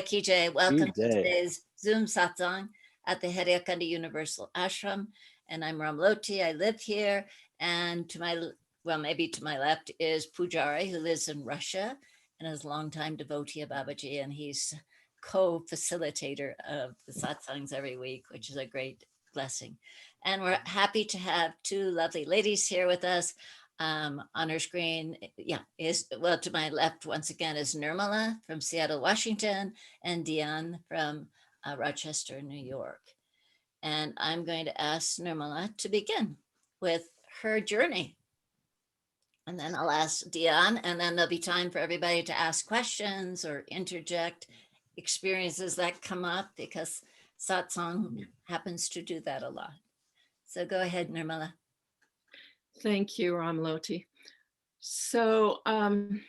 Kijay, welcome Good to day. today's Zoom Satsang at the Haidakhandi Universal Ashram. And I'm Ramloti, I live here. And maybe to my left is Pujari, who lives in Russia and is a longtime devotee of Babaji. And he's co-facilitator of the satsangs every week, which is a great blessing. And we're happy to have two lovely ladies here with us. On our screen, to my left once again is Nirmala from Seattle, Washington, and Dhyanne from Rochester, New York. And I'm going to ask Nirmala to begin with her journey. And then I'll ask Dhyanne, and then there'll be time for everybody to ask questions or interject experiences that come up, because satsang happens to do that a lot. So go ahead, Nirmala. Thank you, Ramloti. So in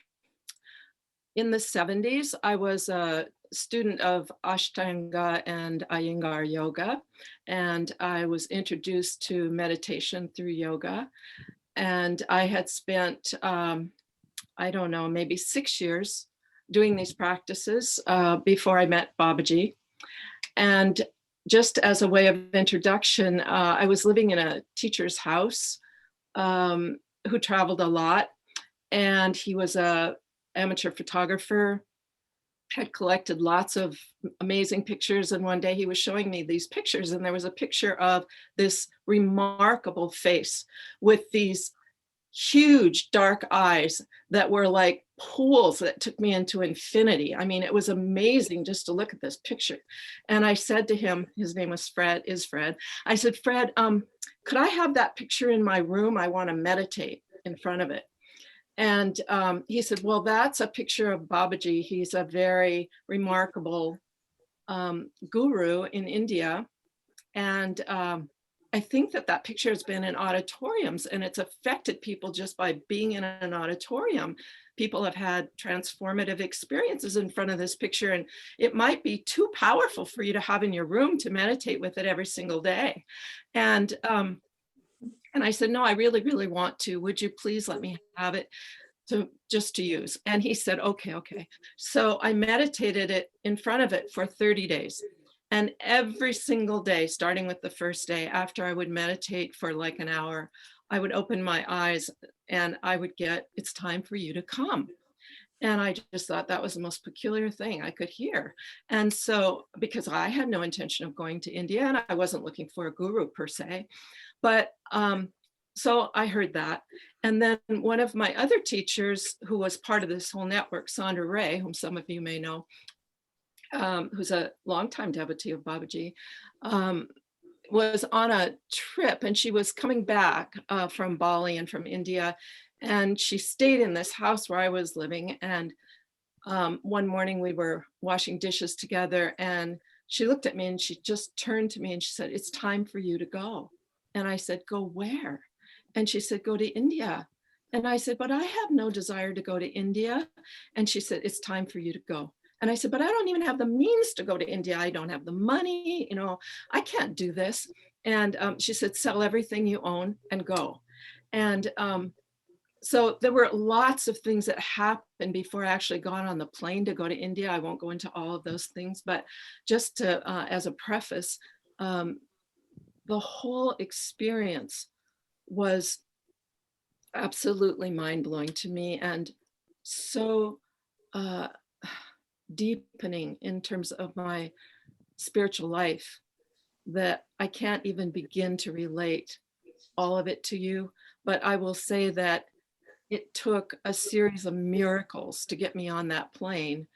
the 70s, I was a student of Ashtanga and Iyengar yoga, and I was introduced to meditation through yoga. And I had spent, maybe 6 years doing these practices before I met Babaji. And just as a way of introduction, I was living in a teacher's house who traveled a lot, and he was a amateur photographer, had collected lots of amazing pictures. And one day he was showing me these pictures, and there was a picture of this remarkable face with these huge dark eyes that were like pools that took me into infinity. I mean, it was amazing just to look at this picture. And I said to him, his name was Fred. I said, Fred, could I have that picture in my room? I want to meditate in front of it. And he said, well, that's a picture of Babaji. He's a very remarkable guru in India. And I think that picture has been in auditoriums, and it's affected people just by being in an auditorium. People have had transformative experiences in front of this picture, and it might be too powerful for you to have in your room to meditate with it every single day. And I said, no, I really, really want to. Would you please let me have it just to use? And he said, okay. So I meditated it in front of it for 30 days. And every single day, starting with the first day, after I would meditate for like an hour, I would open my eyes and I would get, it's time for you to come. And I just thought that was the most peculiar thing I could hear. And so, because I had no intention of going to India and I wasn't looking for a guru per se, but so I heard that. And then one of my other teachers, who was part of this whole network, Sandra Ray, whom some of you may know, who's a longtime devotee of Babaji, was on a trip, and she was coming back from Bali and from India. And she stayed in this house where I was living. And one morning we were washing dishes together, and she looked at me and she just turned to me and she said, it's time for you to go. And I said, go where? And she said, go to India. And I said, but I have no desire to go to India. And she said, it's time for you to go. And I said, but I don't even have the means to go to India. I don't have the money, I can't do this. And she said, sell everything you own and go. And so there were lots of things that happened before I actually got on the plane to go to India. I won't go into all of those things, but just to, as a preface, the whole experience was absolutely mind-blowing to me, and so deepening in terms of my spiritual life that I can't even begin to relate all of it to you. But I will say that it took a series of miracles to get me on that plane.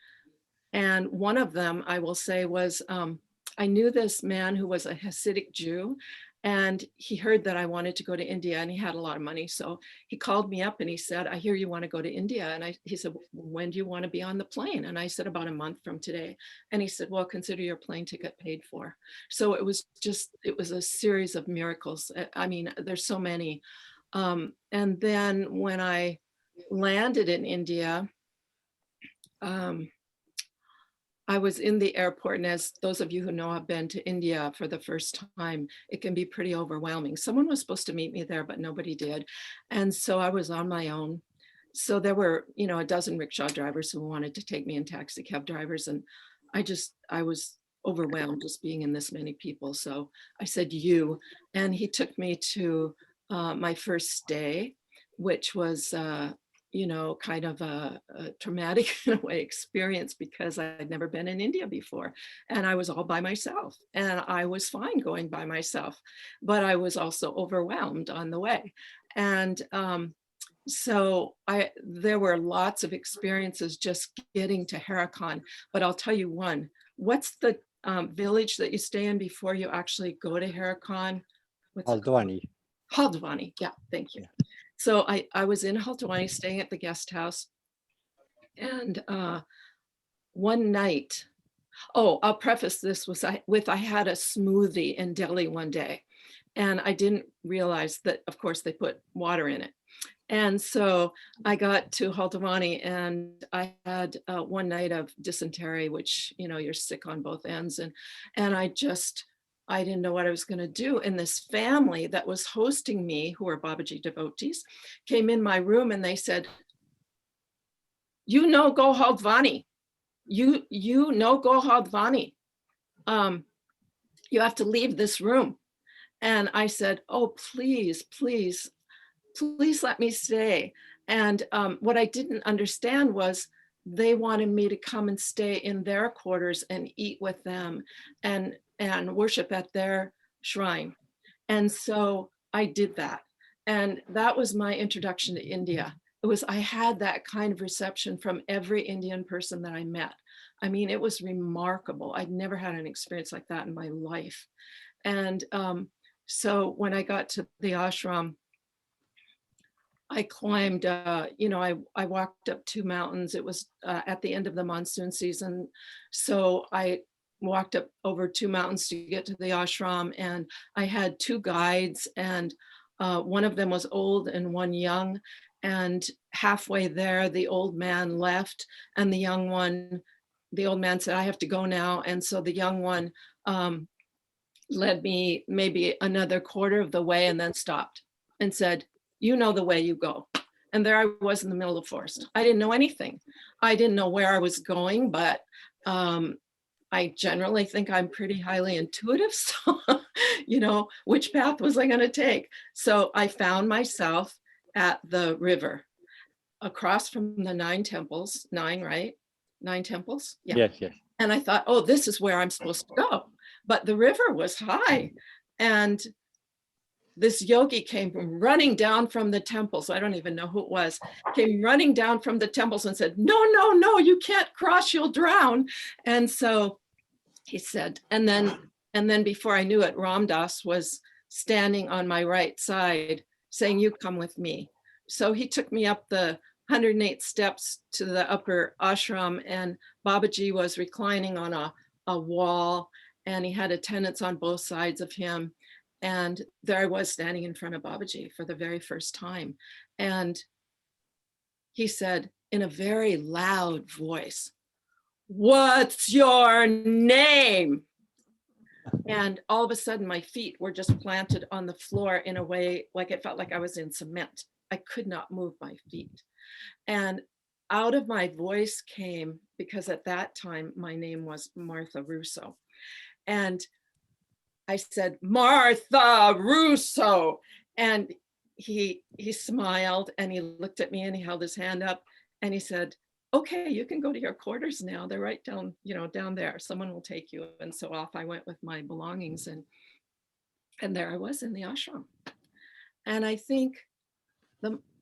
And one of them, I will say, was I knew this man who was a Hasidic Jew, and he heard that I wanted to go to India, and he had a lot of money. So he called me up and he said, I hear you want to go to India. And he said, when do you want to be on the plane? And I said, about a month from today. And he said, well, consider your plane ticket paid for. So it was a series of miracles. I mean, there's so many. And then when I landed in India, I was in the airport, and as those of you who know have been to India for the first time, it can be pretty overwhelming. Someone was supposed to meet me there, but nobody did. And so I was on my own. So there were, a dozen rickshaw drivers who wanted to take me, and taxi cab drivers. And I was overwhelmed just being in this many people. So I said, you, and he took me to my first stay, which was, kind of a traumatic in a way experience because I'd never been in India before. And I was all by myself and I was fine going by myself, but I was also overwhelmed on the way. And so there were lots of experiences just getting to Haidakhandi, but I'll tell you one. What's the village that you stay in before you actually go to Haidakhandi? What's it called? Haldwani. Haldwani. Yeah, thank you. Yeah. So I was in Haldwani staying at the guest house, and one night, I'll preface this with I had a smoothie in Delhi one day, and I didn't realize that, of course, they put water in it. And so I got to Haldwani and I had one night of dysentery, which, you're sick on both ends. And I didn't know what I was going to do. And this family that was hosting me, who are Babaji devotees, came in my room and they said, go Haldwani. Go Haldwani. You have to leave this room. And I said, oh, please let me stay. And what I didn't understand was they wanted me to come and stay in their quarters and eat with them and worship at their shrine. And so I did that. And that was my introduction to India. I had that kind of reception from every Indian person that I met. I mean, it was remarkable. I'd never had an experience like that in my life. And so when I got to the ashram, I climbed, I walked up 2 mountains. It was at the end of the monsoon season. So I walked up over 2 mountains to get to the ashram, and I had 2 guides, and one of them was old and one young. And halfway there, the old man left, and the old man said, I have to go now. And so the young one led me maybe another quarter of the way and then stopped and said, you know the way, you go. And there I was in the middle of the forest. I didn't know anything. I didn't know where I was going, but I generally think I'm pretty highly intuitive. So, which path was I going to take? So I found myself at the river across from the 9 temples, 9, right? 9 temples? Yeah. Yes. And I thought, oh, this is where I'm supposed to go. But the river was high. And this yogi came running down from the temples. I don't even know who it was, came running down from the temples and said, no, you can't cross, you'll drown. And so he said, and then before I knew it, Ram Dass was standing on my right side saying, you come with me. So he took me up the 108 steps to the upper ashram, and Babaji was reclining on a wall, and he had attendants on both sides of him. And there I was standing in front of Babaji for the very first time. And he said in a very loud voice, what's your name? And all of a sudden my feet were just planted on the floor in a way like it felt like I was in cement. I could not move my feet. And out of my voice came, because at that time my name was Martha Russo. And I said, Martha Russo. And he smiled and he looked at me and he held his hand up and he said, okay, you can go to your quarters now. They're right down, down there. Someone will take you. And so off I went with my belongings, and there I was in the ashram. And I think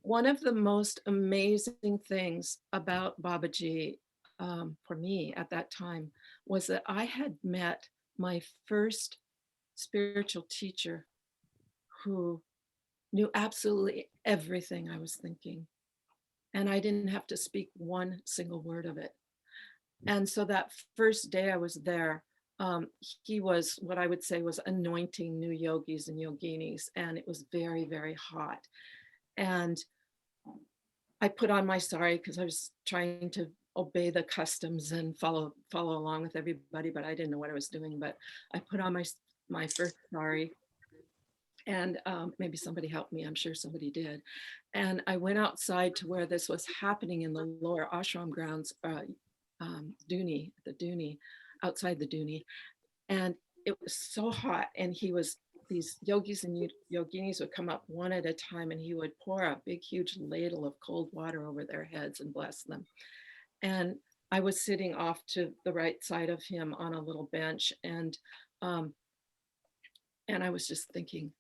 one of the most amazing things about Babaji for me at that time was that I had met my first spiritual teacher who knew absolutely everything I was thinking. And I didn't have to speak one single word of it. And so that first day I was there, he was what I would say was anointing new yogis and yoginis. And it was very, very hot. And I put on my sari because I was trying to obey the customs and follow along with everybody, but I didn't know what I was doing. But I put on my first sari, and maybe somebody helped me. I'm sure somebody did. And I went outside to where this was happening in the lower ashram grounds, Dhuni, the Dhuni. outside the Duni, and it was so hot. And these yogis and yoginis would come up one at a time, and he would pour a big, huge ladle of cold water over their heads and bless them. And I was sitting off to the right side of him on a little bench, and I was just thinking,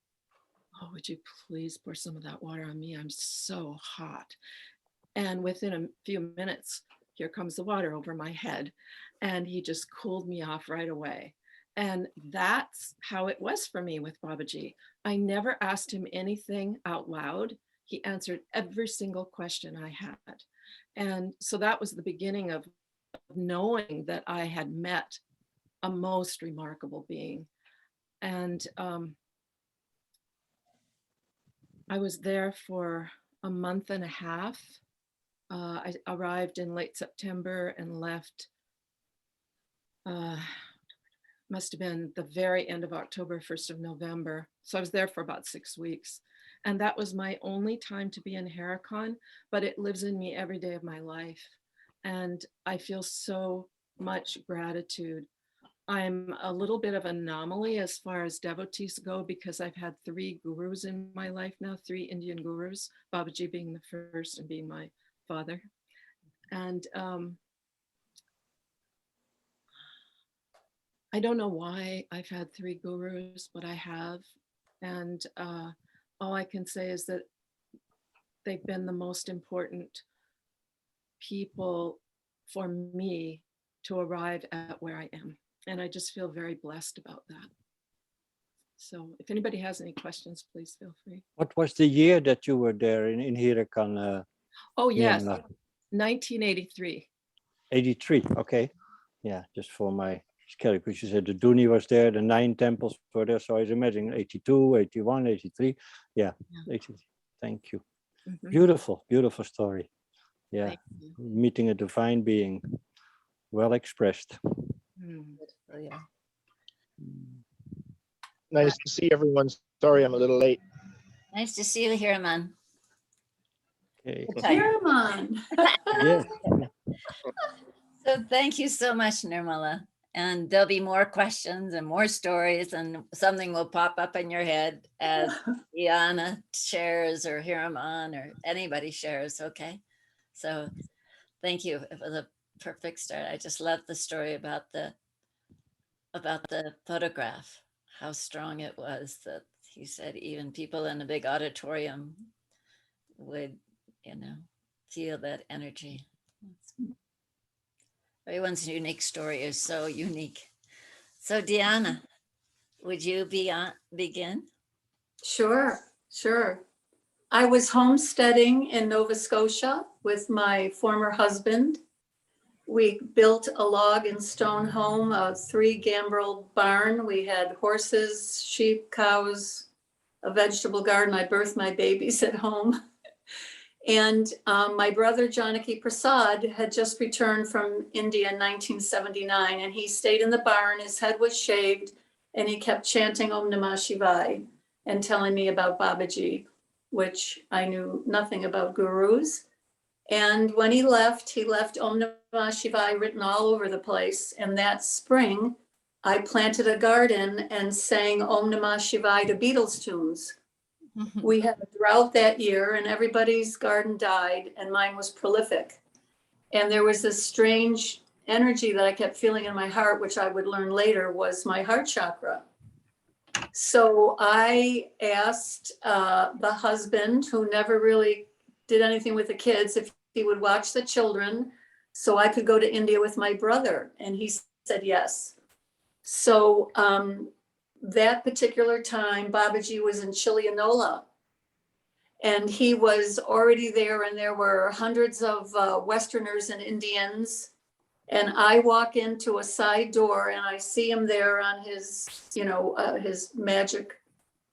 oh, would you please pour some of that water on me? I'm so hot. And within a few minutes, here comes the water over my head, and he just cooled me off right away. And that's how it was for me with Babaji. I never asked him anything out loud. He answered every single question I had. And so that was the beginning of knowing that I had met a most remarkable being. And I was there for a month and a half. I arrived in late September and left, must have been the very end of October, 1st of November. So I was there for about 6 weeks. And that was my only time to be in Haidakhandi, but it lives in me every day of my life. And I feel so much gratitude. I'm a little bit of an anomaly as far as devotees go, because I've had 3 gurus in my life now, 3 Indian gurus, Babaji being the first and being my father. And I don't know why I've had 3 gurus, but I have. And all I can say is that they've been the most important people for me to arrive at where I am. And I just feel very blessed about that. So if anybody has any questions, please feel free. What was the year that you were there in Haidakhandi? Oh, yes, Nirmala? 1983. 83, okay. Yeah, just for my scale, because you said the Duni was there, the 9 temples were there. So I was imagining 82, 81, 83. Yeah, 83. Thank you. Mm-hmm. Beautiful, beautiful story. Yeah, meeting a divine being, well expressed. Yeah. Nice to see everyone. Sorry, I'm a little late. Nice to see you here, man. Okay. Hiraman. Yeah. So thank you so much, Nirmala. And there'll be more questions and more stories, and something will pop up in your head as Iana shares or Hiraman or anybody shares, okay? So thank you. It was a perfect start. I just love the story about the photograph, how strong it was, that he said even people in a big auditorium would, feel that energy. Everyone's unique story is so unique. So Deanna, would you begin? Sure. I was homesteading in Nova Scotia with my former husband. We built a log and stone home, a 3 gambrel barn. We had horses, sheep, cows, a vegetable garden. I birthed my babies at home. And my brother, Janaki Prasad, had just returned from India in 1979, and he stayed in the barn. His head was shaved, and he kept chanting Om Namah Shivaya and telling me about Babaji, which I knew nothing about gurus. And when he left Om Namah Shivaya written all over the place. And that spring, I planted a garden and sang Om Namah Shivaya to Beatles tunes. We had a drought that year and everybody's garden died and mine was prolific. And there was this strange energy that I kept feeling in my heart, which I would learn later was my heart chakra. So I asked the husband, who never really did anything with the kids, if he would watch the children so I could go to India with my brother. And he said yes. So that particular time, Babaji was in Chilianola. And he was already there, and there were hundreds of Westerners and Indians. And I walk into a side door, and I see him there on his, his magic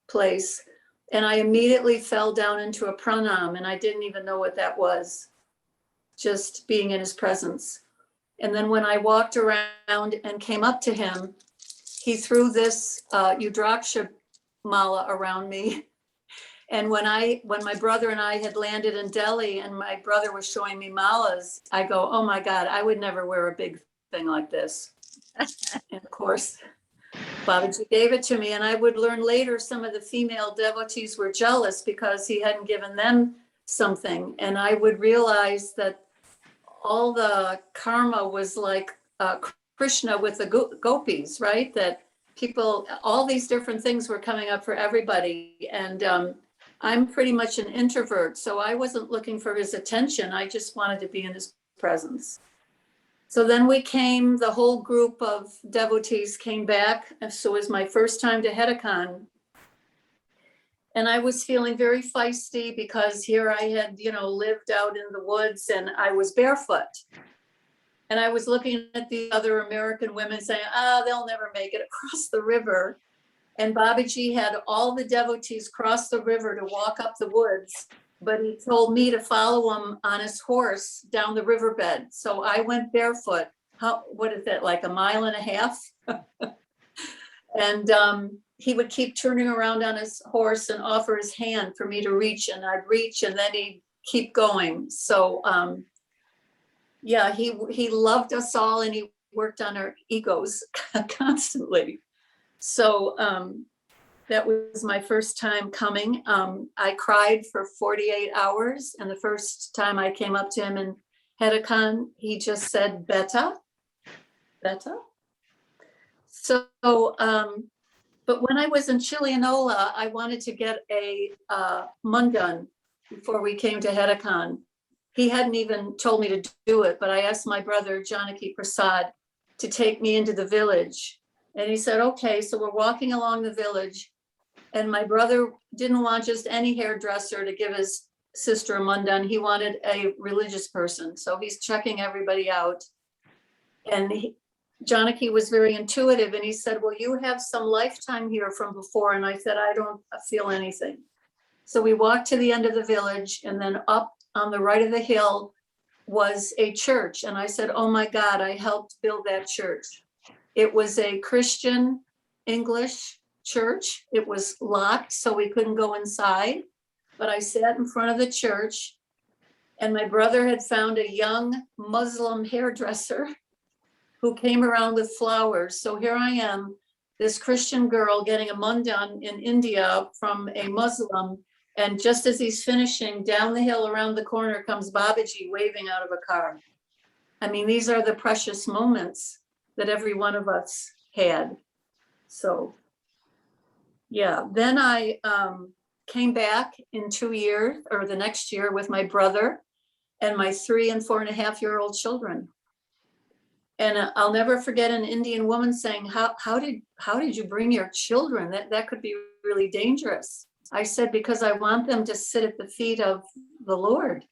place. And I immediately fell down into a pranam, and I didn't even know what that was, just being in his presence. And then when I walked around and came up to him, he threw this Udraksha mala around me. And when my brother and I had landed in Delhi and my brother was showing me malas, I go, oh my God, I would never wear a big thing like this. And of course, Babaji gave it to me, and I would learn later some of the female devotees were jealous because he hadn't given them something. And I would realize that all the karma was like Krishna with the gopis, right? That people, all these different things were coming up for everybody. And I'm pretty much an introvert, so I wasn't looking for his attention. I just wanted to be in his presence. So then we came, the whole group of devotees came back. So it was my first time to Haidakhandi. And I was feeling very feisty because here I had, lived out in the woods and I was barefoot. And I was looking at the other American women saying, they'll never make it across the river. And Babaji had all the devotees cross the river to walk up the woods. But he told me to follow him on his horse down the riverbed. So I went barefoot. What is that, like a mile and a half? And he would keep turning around on his horse and offer his hand for me to reach, and I'd reach, and then he'd keep going. So yeah, he loved us all, and he worked on our egos constantly. So that was my first time coming. I cried for 48 hours. And the first time I came up to him in Haidakhandi, he just said, Beta. So, but when I was in Chilianola, I wanted to get a mundan before we came to Haidakhandi. He hadn't even told me to do it, but I asked my brother, Janaki Prasad, to take me into the village. And he said, okay, so we're walking along the village. And my brother didn't want just any hairdresser to give his sister a mundan. He wanted a religious person. So he's checking everybody out. And Janaki was very intuitive. And he said, well, you have some lifetime here from before. And I said, I don't feel anything. So we walked to the end of the village, and then up on the right of the hill was a church. And I said, oh my God, I helped build that church. It was a Christian English church. It was locked, so we couldn't go inside. But I sat in front of the church, and my brother had found a young Muslim hairdresser who came around with flowers. So here I am, this Christian girl getting a mundan in India from a Muslim. And just as he's finishing, down the hill around the corner comes Babaji waving out of a car. I mean, these are the precious moments that every one of us had. So yeah, then I came back in 2 years, or the next year, with my brother and my 3 and 4.5-year-old children. And I'll never forget an Indian woman saying, how did you bring your children? That could be really dangerous. I said, because I want them to sit at the feet of the Lord.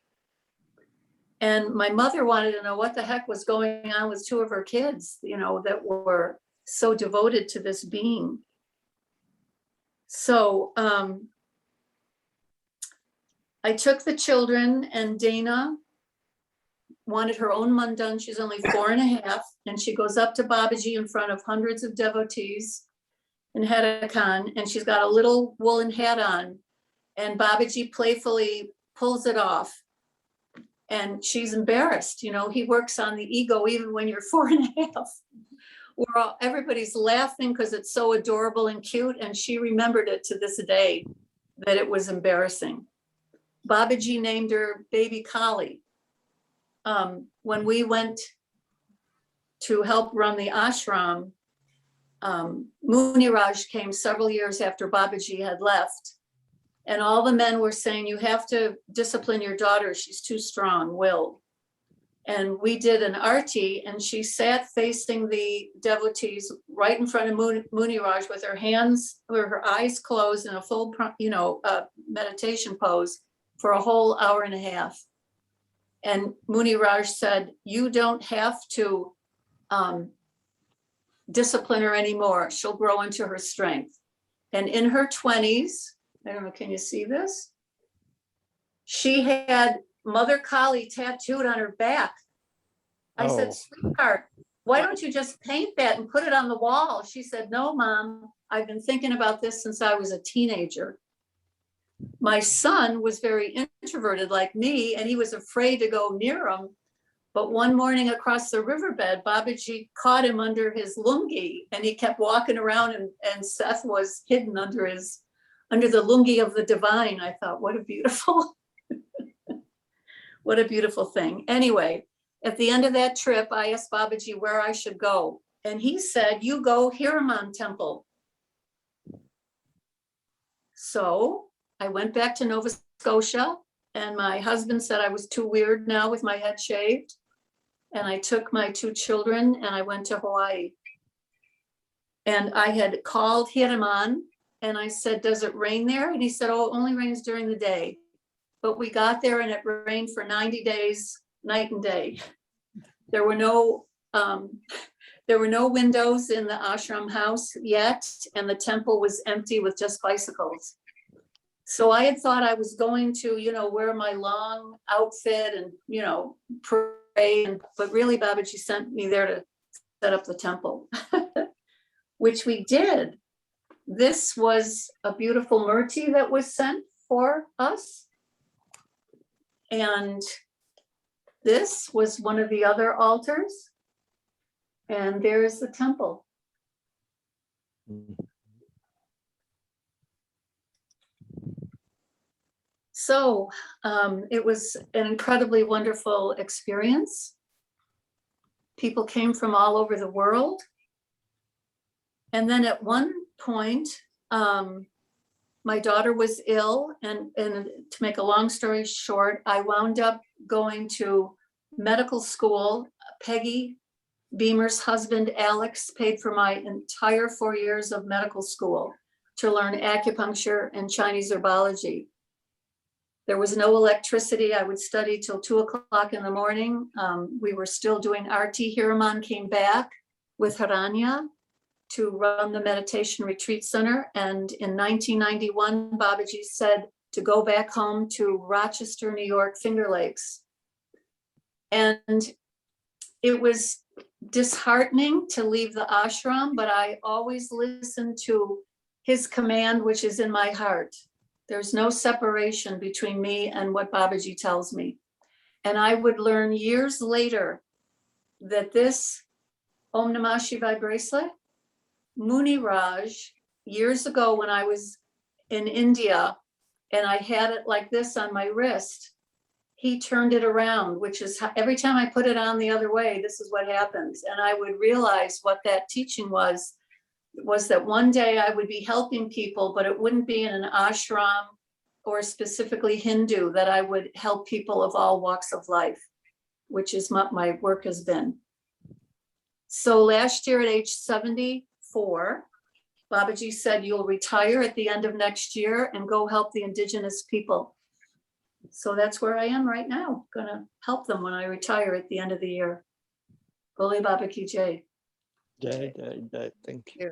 And my mother wanted to know what the heck was going on with 2 of her kids, that were so devoted to this being. So I took the children, and Dana wanted her own mundan. She's only 4.5, and she goes up to Babaji in front of hundreds of devotees in Haidakhandi, and she's got a little woolen hat on, and Babaji playfully pulls it off, and she's embarrassed. He works on the ego even when you're 4.5. Everybody's laughing because it's so adorable and cute, and she remembered it to this day, that it was embarrassing. Babaji named her Baby Kali. When we went to help run the ashram, Muniraj came several years after Babaji had left, and all the men were saying, you have to discipline your daughter, she's too strong-willed. And we did an arti, and she sat facing the devotees right in front of Muniraj with her hands, or her eyes closed, in a full, meditation pose for a whole hour and a half. And Muniraj said, you don't have to discipline her anymore. She'll grow into her strength. And in her 20s, I don't know, can you see this? She had Mother Kali tattooed on her back. I said, sweetheart, why don't you just paint that and put it on the wall? She said, no, Mom, I've been thinking about this since I was a teenager. My son was very introverted like me, and he was afraid to go near him. But one morning across the riverbed, Babaji caught him under his lungi, and he kept walking around, and Seth was hidden under the lungi of the divine. I thought, what a beautiful, what a beautiful thing. Anyway, at the end of that trip, I asked Babaji where I should go. And he said, you go Hiraman Temple. So I went back to Nova Scotia, and my husband said I was too weird now with my head shaved. And I took my 2 children and I went to Hawaii. And I had called Hiraman and I said, does it rain there? And he said, oh, it only rains during the day. But we got there and it rained for 90 days, night and day. There were no windows in the ashram house yet, and the temple was empty with just bicycles. So I had thought I was going to, wear my long outfit and, pray, but really Babaji sent me there to set up the temple, which we did. This was a beautiful murti that was sent for us. And this was one of the other altars. And there is the temple. So it was an incredibly wonderful experience. People came from all over the world. And then at one point, my daughter was ill, and to make a long story short, I wound up going to medical school. Peggy Beamer's husband, Alex, paid for my entire 4 years of medical school to learn acupuncture and Chinese herbology. There was no electricity. I would study till 2 o'clock in the morning. We were still doing RT. Hiraman came back with Haranya to run the meditation retreat center. And in 1991, Babaji said to go back home to Rochester, New York, Finger Lakes. And it was disheartening to leave the ashram, but I always listened to his command, which is in my heart. There's no separation between me and what Babaji tells me. And I would learn years later that this Om Namah Shivaya bracelet, Muni Raj, years ago when I was in India and I had it like this on my wrist, he turned it around, which is how, every time I put it on the other way, this is what happens. And I would realize what that teaching was that one day I would be helping people, but it wouldn't be in an ashram or specifically Hindu, that I would help people of all walks of life, which is what my work has been. So last year at age 74, Babaji said, you'll retire at the end of next year and go help the indigenous people. So that's where I am right now, gonna help them when I retire at the end of the year. Bole Baba Ki Jai. Thank you.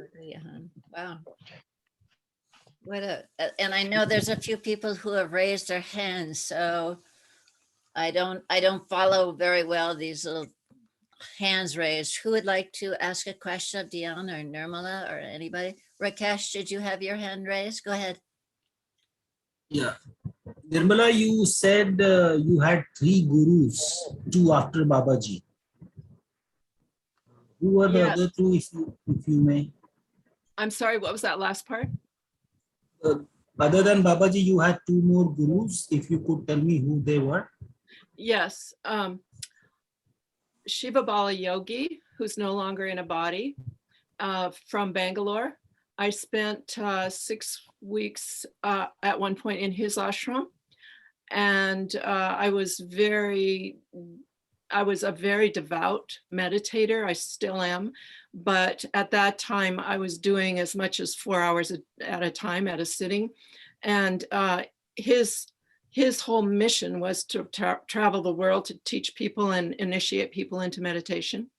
Wow. And I know there's a few people who have raised their hands, so I don't follow very well these little hands raised. Who would like to ask a question of Dhyanne or Nirmala or anybody? Rakesh, did you have your hand raised? Go ahead. Yeah. Nirmala, you said you had 3 gurus, 2 after Babaji. Who were the other 2, if you may? I'm sorry, what was that last part? Other than Babaji, you had 2 more gurus. If you could tell me who they were. Yes. Shiva Bala Yogi, who's no longer in a body, from Bangalore. I spent 6 weeks at one point in his ashram, and I was a very devout meditator. I still am, but at that time I was doing as much as 4 hours at a time at a sitting, and his whole mission was to travel the world to teach people and initiate people into meditation.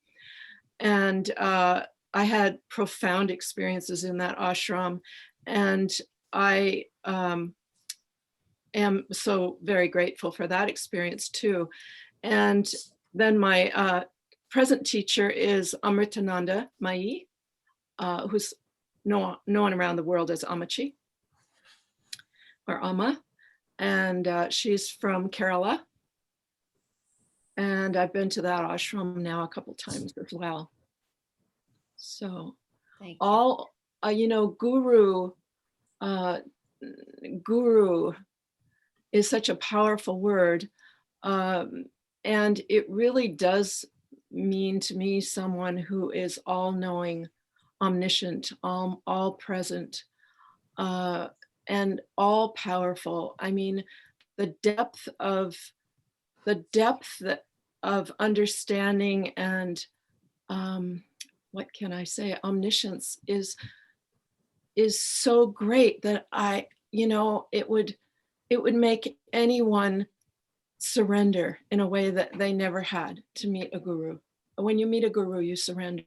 And I had profound experiences in that ashram, and I am so very grateful for that experience too. And then my present teacher is Amritananda Mai, who's known around the world as Amachi or Amma, and she's from Kerala. And I've been to that ashram now a couple times as well. So Thank you. all, you know, guru is such a powerful word. And it really does mean to me someone who is all-knowing, omniscient, all present, and all powerful. I mean, the depth of understanding and what can I say, omniscience is so great that it would make anyone surrender in a way that they never had to meet a guru. When you meet a guru, you surrender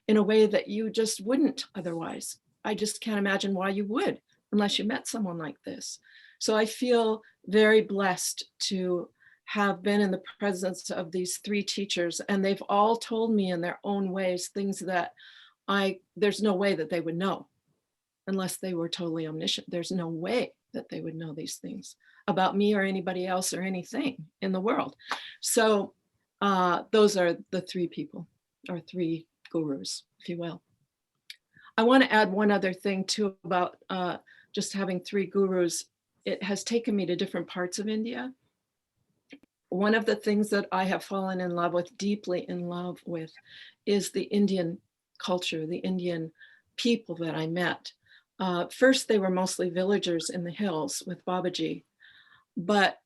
in a way that you just wouldn't otherwise. I just can't imagine why you would unless you met someone like this. So I feel very blessed to have been in the presence of these three teachers, and they've all told me in their own ways things that there's no way that they would know unless they were totally omniscient. There's no way that they would know these things about me or anybody else or anything in the world. So those are the three people, or three gurus, if you will. I want to add one other thing too about just having three gurus. It has taken me to different parts of India. One of the things that I have fallen in love with, deeply in love with, is the Indian culture, the Indian people that I met. First, they were mostly villagers in the hills with Babaji. But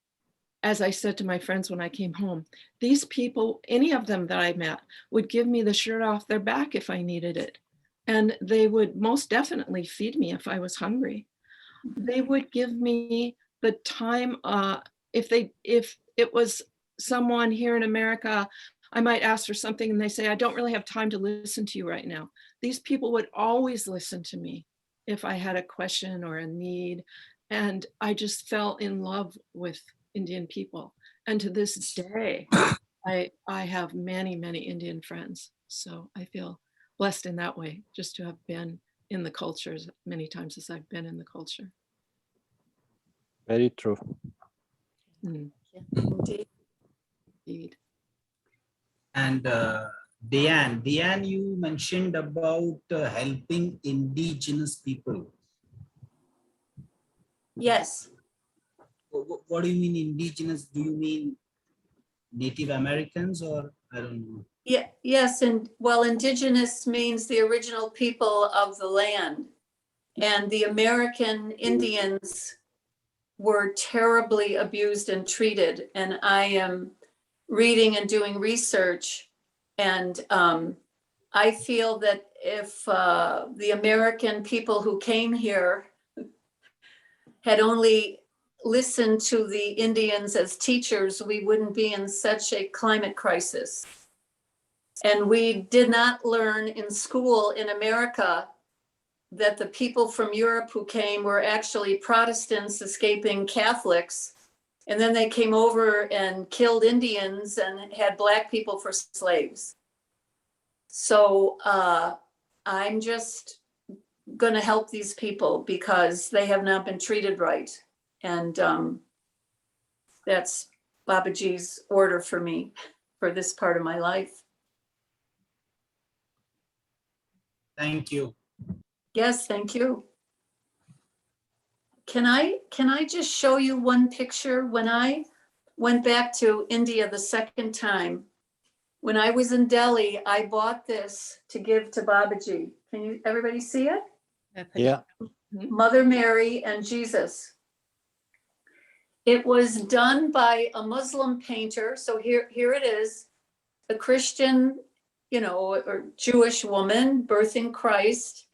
as I said to my friends when I came home, these people, any of them that I met, would give me the shirt off their back if I needed it. And they would most definitely feed me if I was hungry. They would give me the time. If it was someone here in America, I might ask for something and they say, I don't really have time to listen to you right now. These people would always listen to me if I had a question or a need. And I just fell in love with Indian people. And to this day, I have many, many Indian friends. So I feel blessed in that way, just to have been in the culture as many times as I've been in the culture. Very true. Indeed. And Dhyanne, you mentioned about helping indigenous people. Yes. What do you mean indigenous? Do you mean Native Americans, or I don't know? Yeah, yes, and well, indigenous means the original people of the land. And the American Indians were terribly abused and treated. And I am reading and doing research, and I feel that if the American people who came here had only listened to the Indians as teachers, we wouldn't be in such a climate crisis. And we did not learn in school in America that the people from Europe who came were actually Protestants escaping Catholics. And then they came over and killed Indians and had Black people for slaves. So I'm just going to help these people because they have not been treated right. And that's Babaji's order for me for this part of my life. Thank you. Yes, thank you. Can I just show you one picture? When I went back to India the second time, when I was in Delhi, I bought this to give to Babaji. Can you everybody see it? Yeah. Mother Mary and Jesus. It was done by a Muslim painter. So here it is, a Christian, or Jewish woman birthing Christ.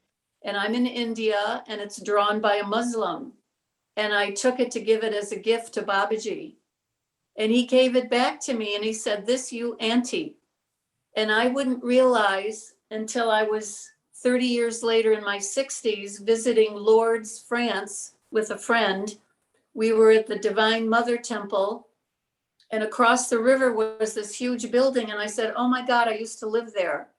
And I'm in India, and it's drawn by a Muslim. And I took it to give it as a gift to Babaji. And he gave it back to me and he said, "This you, auntie." And I wouldn't realize until I was 30 years later in my 60s visiting Lourdes, France with a friend. We were at the Divine Mother Temple, and across the river was this huge building. And I said, "Oh my God, I used to live there."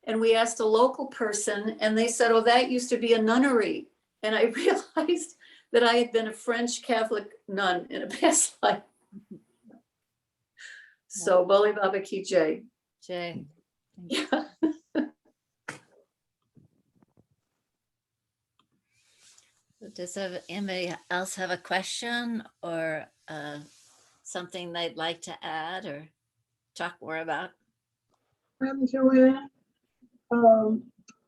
And we asked a local person and they said, "Oh, that used to be a nunnery." And I realized that I had been a French Catholic nun in a past life. So Boli Baba Ki Jai. Jay. Yeah. Does anybody else have a question or something they'd like to add or talk more about? Joanne. Dhyanne,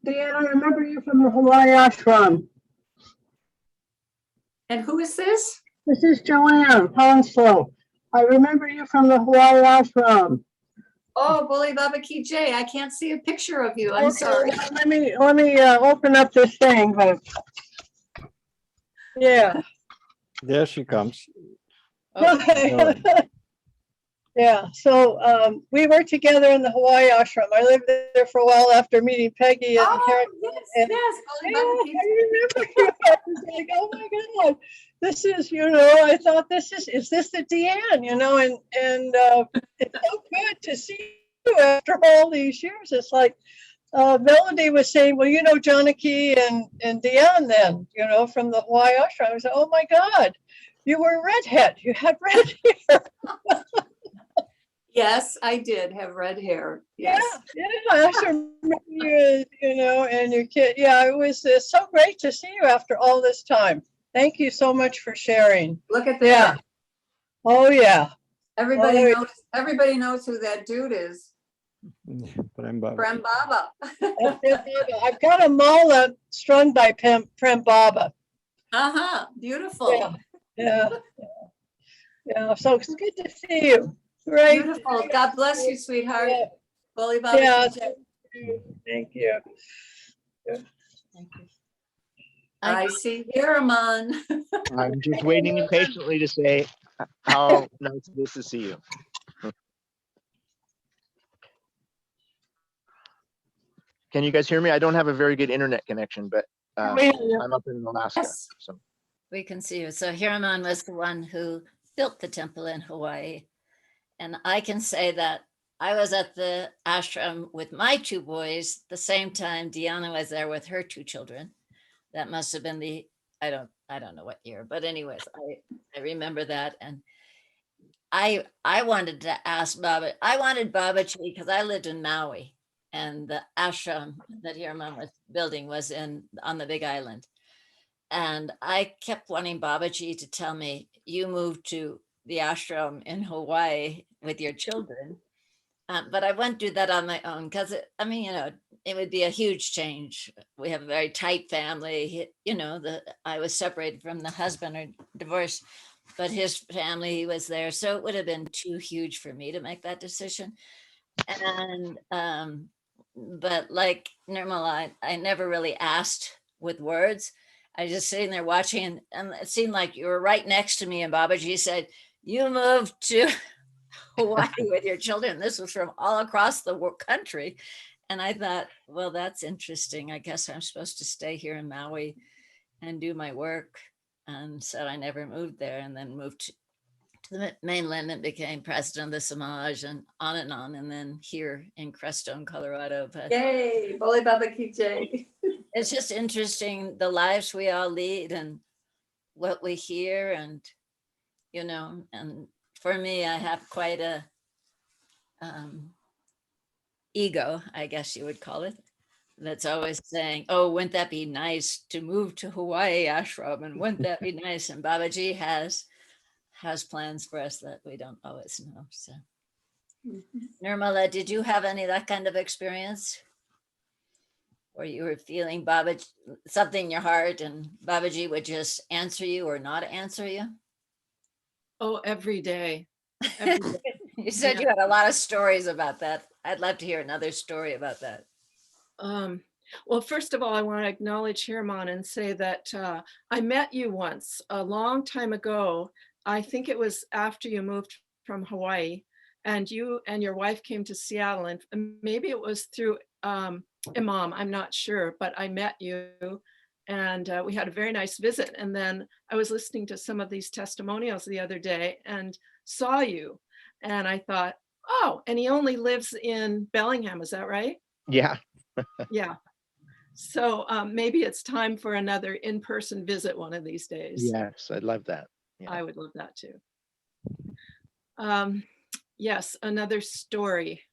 I remember you from the Hawaii Ashram. And who is this? This is Joanne Hounslow. I remember you from the Hawaii Ashram. Oh, Boli Baba Ki Jai. I can't see a picture of you. I'm Okay, sorry. well, let me open up this thing. But yeah. There she comes. Oh, Yeah, so we were together in the Hawaii ashram. I lived there for a while after meeting Peggy and Oh, Karen. yes, and- yes. Yeah, Boli Baba Ki Jai. I remember you. I was like, oh my God, this is, I thought is this the Dhyanne, and it's so good to see you after all these years. It's like Melody was saying, well, Janaki and Dhyanne then, from the Hawaii ashram. I said, oh my God, you were a redhead. You had red hair. Yes, I did have red hair. Yes. Yeah, I just remember you, and your kid. Yeah, it was so great to see you after all this time. Thank you so much for sharing. Look at Yeah. that. Oh, yeah. Everybody Oh, knows. Everybody knows who that dude is. Prem Baba. Prem Baba. I've got a mala strung by Prem Baba. Uh-huh. Beautiful. Yeah. Yeah. So it's good to see you. Right. Beautiful. God bless you, sweetheart. Yeah. Boli Baba Yeah. Ki Jai. Thank you. thank you. I see Hiraman. I'm just waiting impatiently to say how nice it is to see you. Can you guys hear me? I don't have a very good internet connection, but I'm up in Alaska. Yes. So We can see you. So Hiraman was the one who built the temple in Hawaii. And I can say that I was at the ashram with my two boys the same time Deanna was there with her two children. That must have been I don't know what year, but anyways, I remember that. And I wanted to ask I wanted Babaji because I lived in Maui and the ashram that Hiraman was building was on the Big Island. And I kept wanting Babaji to tell me, you moved to the ashram in Hawaii with your children. But I wouldn't do that on my own because, it would be a huge change. We have a very tight family. I was separated from the husband or divorced, but his family was there. So it would have been too huge for me to make that decision. And, but like Nirmala, I never really asked with words. I was just sitting there watching, and it seemed like you were right next to me. And Babaji said, you moved to Hawaii with your children. This was from all across the country. And I thought, well, that's interesting. I guess I'm supposed to stay here in Maui and do my work. And so I never moved there, and then moved to the mainland and became president of the Samaj and on, and then here in Crestone, Colorado. But Yay. Boli Baba Ki Jai. it's just interesting the lives we all lead and what we hear. And, and for me, I have quite a ego, I guess you would call it, that's always saying, oh, wouldn't that be nice to move to Hawaii ashram, and wouldn't that be nice? And Babaji has plans for us that we don't always know. So Nirmala, did you have any of that kind of experience? Or you were feeling Babaji, something in your heart, and Babaji would just answer you or not answer you? Oh, every day. Every day. You said you had a lot of stories about that. I'd love to hear another story about that. Well, first of all, I want to acknowledge Hiraman and say that I met you once a long time ago. I think it was after you moved from Hawaii, and you and your wife came to Seattle, and maybe it was through Imam, I'm not sure, but I met you, and we had a very nice visit. And then I was listening to some of these testimonials the other day and saw you, and I thought, oh, and he only lives in Bellingham, is that right? yeah. Yeah. So maybe it's time for another in-person visit one of these days. Yes, I'd love that. Yeah. I would love that too. Yes, another story.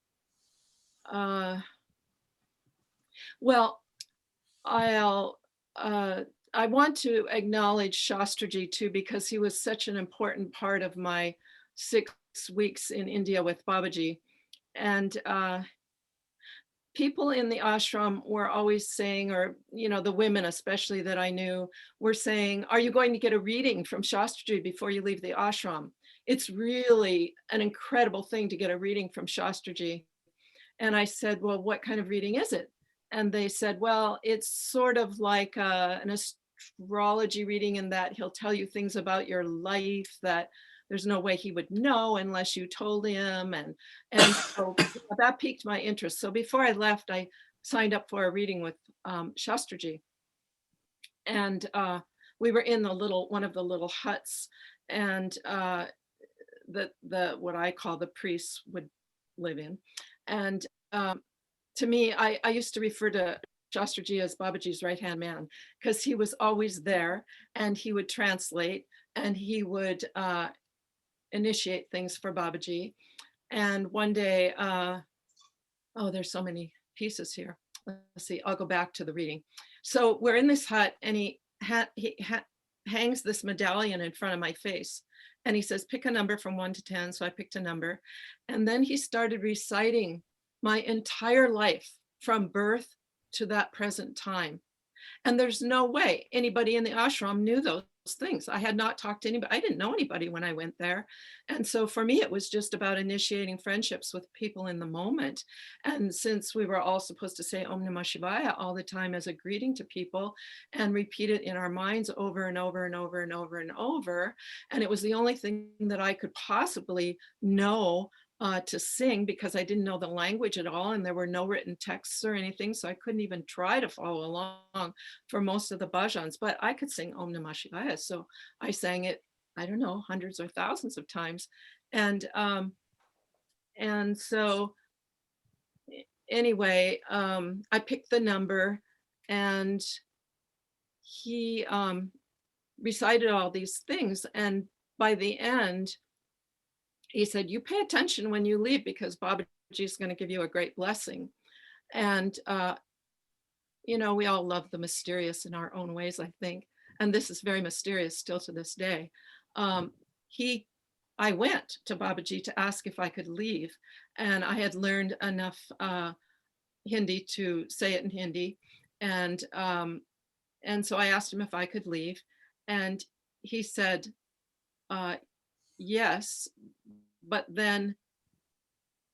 Well, I want to acknowledge Shastraji too, because he was such an important part of my 6 weeks in India with Babaji. And people in the ashram were always saying, or, you know, the women especially that I knew were saying, are you going to get a reading from Shastraji before you leave the ashram? It's really an incredible thing to get a reading from Shastraji. And I said, well, what kind of reading is it? And they said, well, it's sort of like an astrology reading in that he'll tell you things about your life that there's no way he would know unless you told him. And so that piqued my interest. So before I left, I signed up for a reading with Shastraji. And we were in one of the little huts, and what I call the priests would live in. And to me, I used to refer to Shastraji as Babaji's right-hand man, because he was always there and he would translate and he would initiate things for Babaji. And one day, oh, there's so many pieces here. Let's see, I'll go back to the reading. So we're in this hut and he hangs this medallion in front of my face. And he says, pick a number from 1 to 10. So I picked a number. And then he started reciting my entire life from birth to that present time. And there's no way anybody in the ashram knew those things. I had not talked to anybody. I didn't know anybody when I went there. And so for me, it was just about initiating friendships with people in the moment. And since we were all supposed to say Om Namah Shivaya all the time as a greeting to people and repeat it in our minds over and over and over and over and over, and it was the only thing that I could possibly know to sing, because I didn't know the language at all and there were no written texts or anything, so I couldn't even try to follow along for most of the bhajans, but I could sing Om Namah Shivaya. So I sang it, I don't know, hundreds or thousands of times. And so anyway, I picked the number and he recited all these things. And by the end, he said, you pay attention when you leave because Babaji is going to give you a great blessing. And, you know, we all love the mysterious in our own ways, I think. And this is very mysterious still to this day. I went to Babaji to ask if I could leave. And I had learned enough Hindi to say it in Hindi. And so I asked him if I could leave. And he said, yes. But then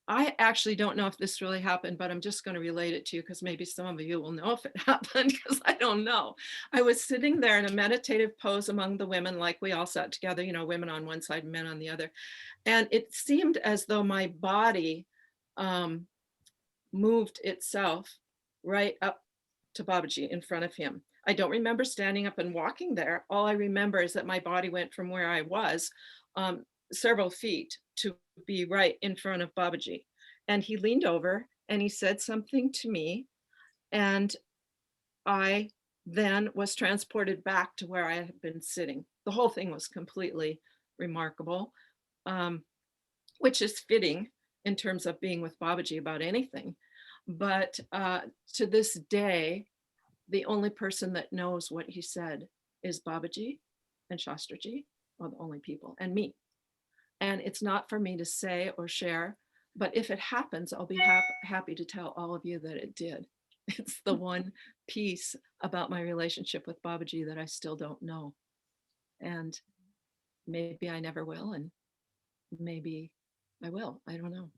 I actually don't know if this really happened, but I'm just going to relate it to you because maybe some of you will know if it happened, because I don't know. I was sitting there in a meditative pose among the women, like we all sat together, you know, women on one side, men on the other. And it seemed as though my body moved itself right up to Babaji in front of him. I don't remember standing up and walking there. All I remember is that my body went from where I was several feet to be right in front of Babaji. And he leaned over and he said something to me. And I then was transported back to where I had been sitting. The whole thing was completely remarkable, which is fitting in terms of being with Babaji about anything. But to this day, the only person that knows what he said is Babaji and Shastraji, well, the only people, and me. And it's not for me to say or share, but if it happens, I'll be happy to tell all of you that it did. It's the one piece about my relationship with Babaji that I still don't know. And maybe I never will, and maybe I will, I don't know.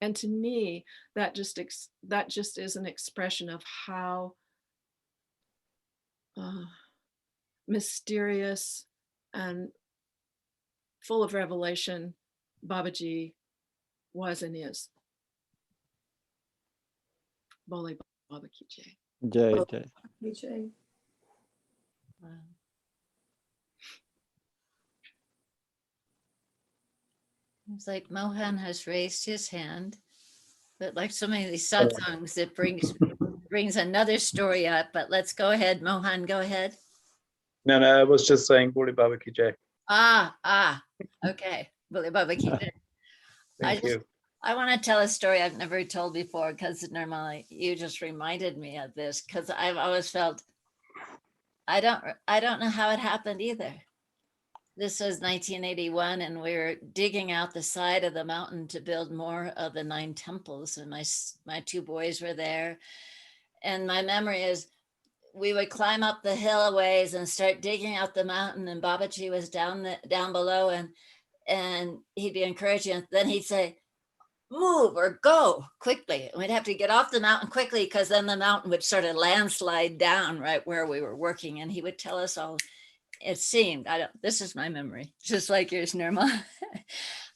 And to me, that just is an expression of how mysterious and full of revelation Babaji was and is. Bole Baba Ki Jai. Jai, Jai. Vijay. Wow. It's like Mohan has raised his hand, but like so many of these satsangs, it brings another story up. But let's go ahead, Mohan, go ahead. No, I was just saying Bole Baba Ki Jai. Okay. Bole Baba Ki Jai. Thank you. I want to tell a story I've never told before because Nirmala, you just reminded me of this because I've always felt I don't know how it happened either. This was 1981 and we were digging out the side of the mountain to build more of the 9 temples, and my 2 boys were there. And my memory is we would climb up the hill a ways and start digging out the mountain, and Babaji was down below, and he'd be encouraging. Then he'd say, move or go quickly. And we'd have to get off the mountain quickly because then the mountain would sort of landslide down right where we were working. And he would tell us all, it seemed, this is my memory, just like yours, Nirma.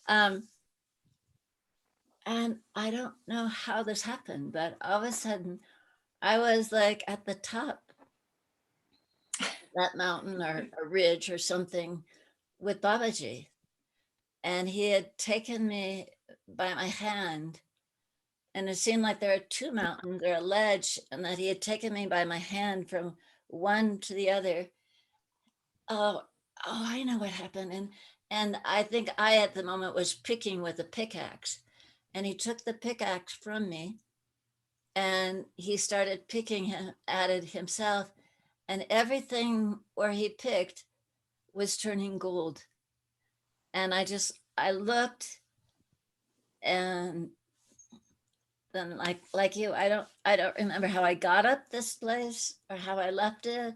And I don't know how this happened, but all of a sudden I was like at the top of that mountain or a ridge or something with Babaji. And he had taken me by my hand, and it seemed like there are 2 mountains or a ledge, and that he had taken me by my hand from one to the other. Oh, I know what happened. And I think I at the moment was picking with a pickaxe, and he took the pickaxe from me and he started picking at it himself, and everything where he picked was turning gold. And I looked, and then like you, I don't remember how I got up this place or how I left it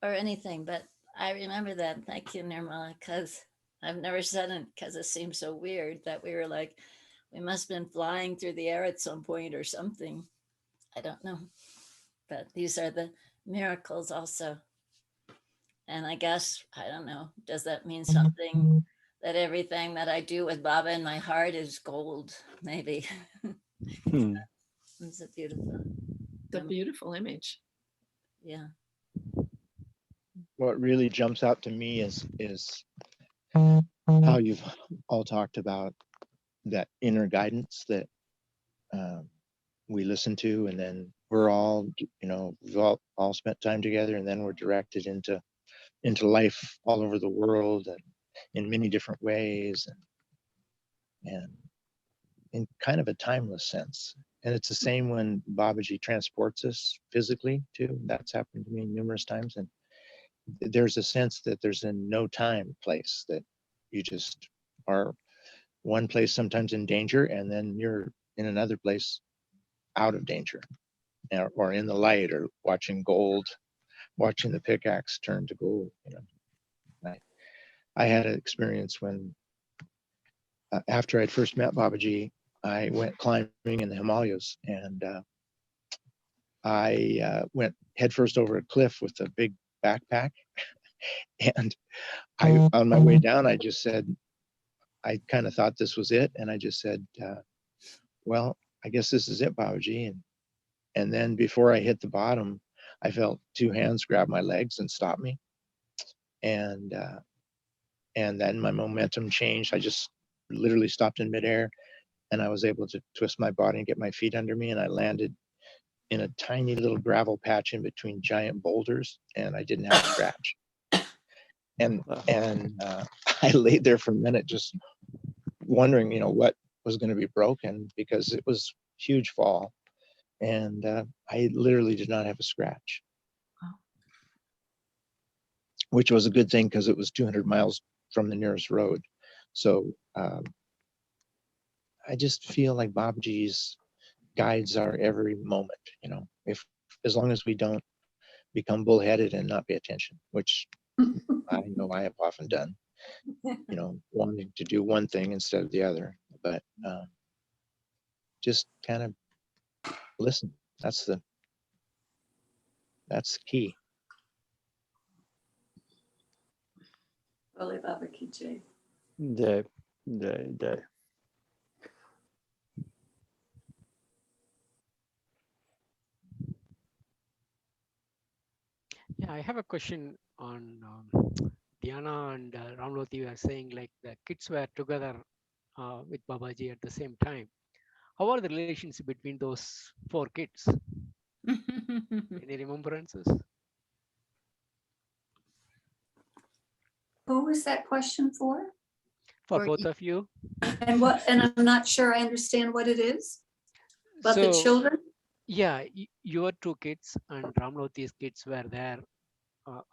or anything, but I remember that. Thank you, Nirmala, because I've never said it because it seems so weird that we were like, we must have been flying through the air at some point or something. I don't know, but these are the miracles also. And I guess, I don't know, does that mean something that everything that I do with Baba in my heart is gold? Maybe. It's a beautiful image. Yeah. What really jumps out to me is how you've all talked about that inner guidance that we listen to, and then we're all, we've all spent time together, and then we're directed into life all over the world and in many different ways, and in kind of a timeless sense. And it's the same when Babaji transports us physically too. That's happened to me numerous times. And there's a sense that there's a no time place, that you just are one place sometimes in danger, and then you're in another place out of danger, or in the light, or watching the pickaxe turn to gold. I had an experience when after I'd first met Babaji, I went climbing in the Himalayas, and I went headfirst over a cliff with a big backpack. And on my way down, I just said, I kind of thought this was it. And I just said, well, I guess this is it, Babaji. And then before I hit the bottom, I felt 2 hands grab my legs and stop me. And then my momentum changed. I just literally stopped in midair, and I was able to twist my body and get my feet under me. And I landed in a tiny little gravel patch in between giant boulders, and I didn't have a scratch. And I laid there for a minute just wondering, what was going to be broken, because it was a huge fall. And I literally did not have a scratch. Wow. Which was a good thing, because it was 200 miles from the nearest road. So I just feel like Babaji's guides our every moment, as long as we don't become bullheaded and not pay attention, which I know I have often done, wanting to do one thing instead of the other. But just kind of listen. That's the key. Bole Baba Ki Jai. Yeah, I have a question on Dhyana and Ramloti were saying like the kids were together with Babaji at the same time. How are the relations between those 4 kids? Any remembrances? Who was that question for? for Or both you- of you. And I'm not sure I understand what it is. But the So children? yeah, your two kids and Ramloti's kids were there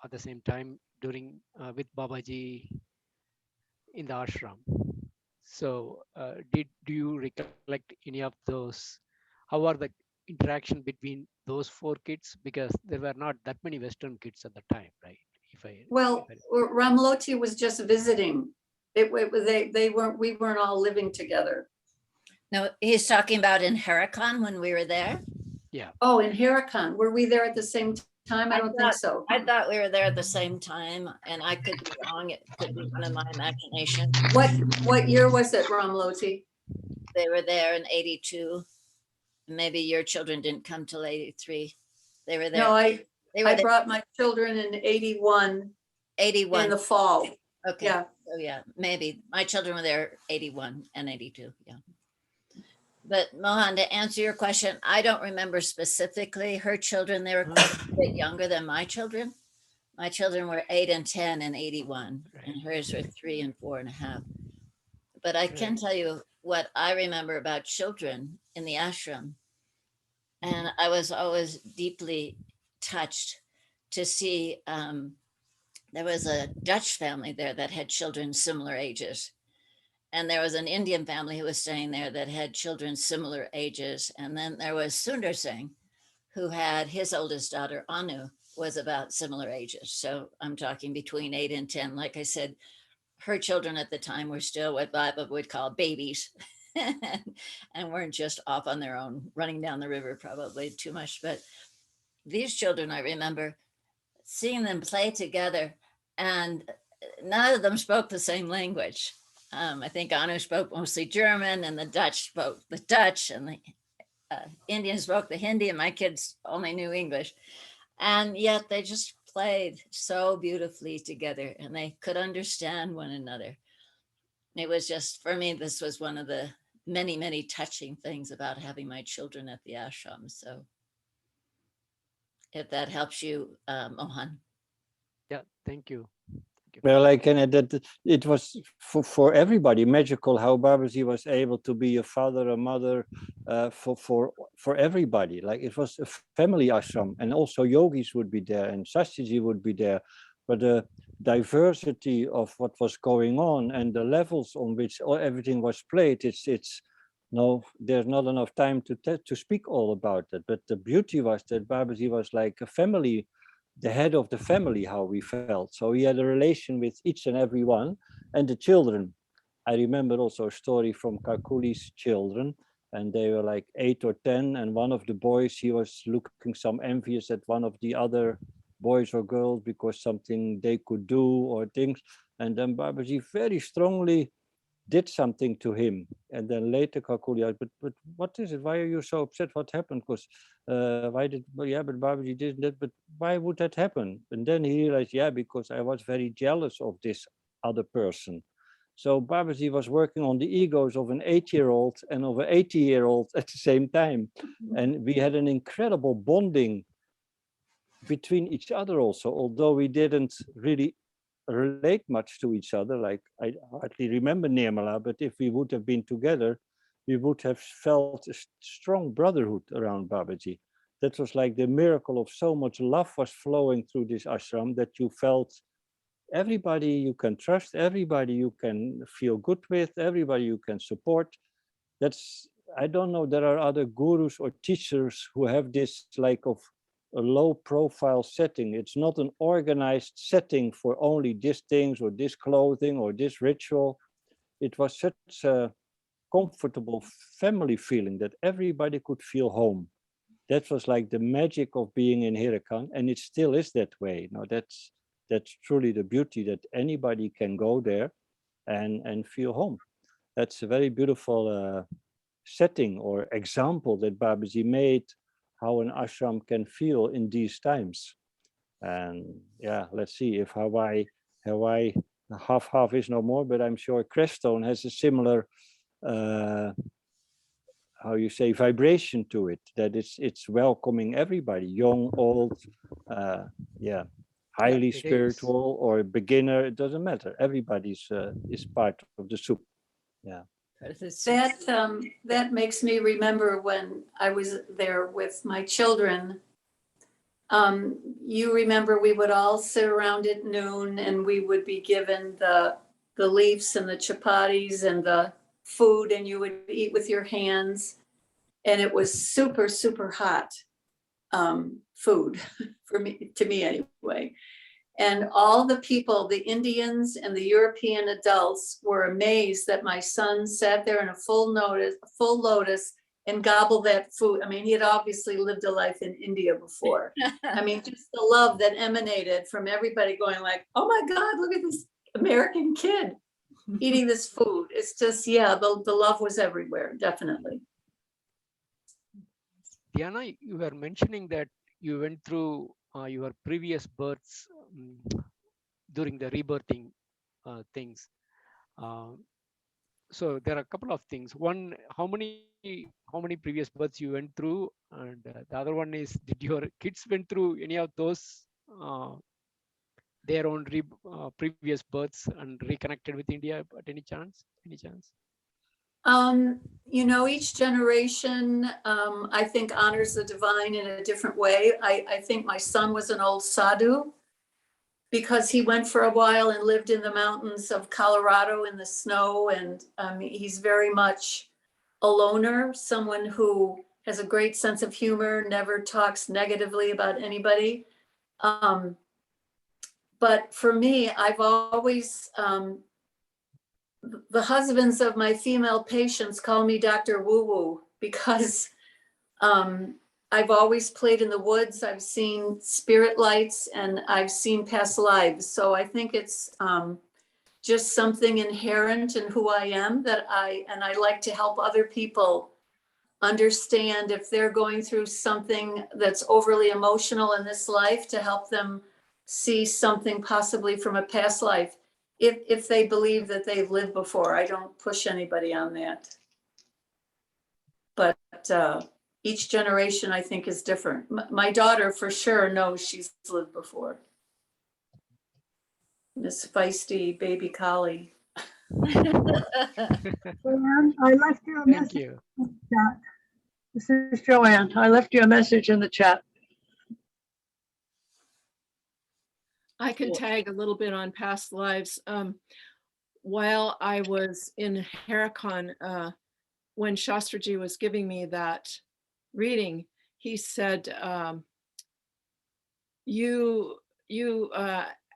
at the same time during with Babaji in the ashram. So do you recollect any of those? How are the interaction between those four kids? Because there were not that many Western kids at the time, right? Well, Ramloti was just visiting. They weren't, we weren't all living together. No, he's talking about in Haidakhandi when we were there. Yeah. Oh, in Haidakhandi, were we there at the same time? I don't think so. I thought we were there at the same time, and I could be wrong. It could be one of my imagination. What year was it, Ramloti? They were there in 82. Maybe your children didn't come till 83. They were there. No, They were I there brought my children in 81 81. in the fall. Okay. Yeah. So yeah, maybe my children were there 81 and 82. Yeah. But Mohan, to answer your question, I don't remember specifically her children. They were quite a bit younger than my children. My children were 8 and 10 and 81, and hers were 3 and 4.5. But I can tell you what I remember about children in the ashram. And I was always deeply touched to see there was a Dutch family there that had children similar ages. And there was an Indian family who was staying there that had children similar ages. And then there was Sundar Singh, who had his oldest daughter, Anu, was about similar ages. So I'm talking between 8 and 10. Like I said, her children at the time were still what Baba would call babies and weren't just off on their own, running down the river probably too much. But these children, I remember seeing them play together, and none of them spoke the same language. I think Anu spoke mostly German, and the Dutch spoke the Dutch, and the Indians spoke the Hindi, and my kids only knew English. And yet they just played so beautifully together, and they could understand one another. It was just, for me, this was one of the many, many touching things about having my children at the ashram. So if that helps you, Mohan. Yeah, thank you. Well, I can add that it was for everybody magical how Babaji was able to be a father, a mother for everybody. Like it was a family ashram, and also yogis would be there, and Shastiji would be there. But the diversity of what was going on and the levels on which everything was played, it's no, there's not enough time to speak all about it. But the beauty was that Babaji was like a family, the head of the family, how we felt. So he had a relation with each and every one, and the children. I remember also a story from Kakuli's children, and they were like 8 or 10, and one of the boys, he was looking some envious at one of the other boys or girls because something they could do or things. And then Babaji very strongly did something to him. And then later Kakuli asked, but what is it? Why are you so upset? What happened? Because but Babaji did that, but why would that happen? And then he realized, yeah, because I was very jealous of this other person. So Babaji was working on the egos of an 8-year-old and of an 80-year-old at the same time. And we had an incredible bonding between each other also, although we didn't really relate much to each other. Like I hardly remember Nirmala, but if we would have been together, we would have felt a strong brotherhood around Babaji. That was like the miracle of so much love was flowing through this ashram that you felt everybody you can trust, everybody you can feel good with, everybody you can support. That's, I don't know, there are other gurus or teachers who have this like of a low profile setting. It's not an organized setting for only these things or this clothing or this ritual. It was such a comfortable family feeling that everybody could feel home. That was like the magic of being in Haidakhandi, and it still is that way. Now that's truly the beauty, that anybody can go there and feel home. That's a very beautiful setting or example that Babaji made, how an ashram can feel in these times. And yeah, let's see if Hawaii half is no more, but I'm sure Crestone has a similar how you say, vibration to it, that it's welcoming everybody, young, old. Yeah, highly it is. spiritual or a beginner, it doesn't matter. Everybody's is part of the soup. Yeah. That makes me remember when I was there with my children. You remember we would all sit around at noon and we would be given the leaves and the chapatis and the food, and you would eat with your hands. And it was super, super hot food to me anyway. And all the people, the Indians and the European adults, were amazed that my son sat there in a full lotus and gobbled that food. I mean, he had obviously lived a life in India before. I mean, just the love that emanated from everybody going like, oh my God, look at this American kid eating this food. It's just, yeah, the love was everywhere, definitely. Dhyanne, you were mentioning that you went through your previous births during the rebirthing things. So there are a couple of things. One, how many previous births you went through, and the other one is, did your kids went through any of those their own previous births and reconnected with India at any chance? Any chance? You know, each generation, I think, honors the divine in a different way. I think my son was an old sadhu because he went for a while and lived in the mountains of Colorado in the snow. And he's very much a loner, someone who has a great sense of humor, never talks negatively about anybody. But for me, I've always, the husbands of my female patients call me Dr. Woo Woo because I've always played in the woods. I've seen spirit lights and I've seen past lives. So I think it's just something inherent in who I am that I like to help other people understand if they're going through something that's overly emotional in this life, to help them see something possibly from a past life. If they believe that they've lived before. I don't push anybody on that. But each generation, I think, is different. My daughter, for sure, knows she's lived before. Miss Feisty Baby Collie. Joanne, I left you a Thank message you. in the chat. This is Joanne. I left you a message in the chat. I can tag a little bit on past lives. While I was in Haidakhandi, when Shastraji was giving me that reading, he said, you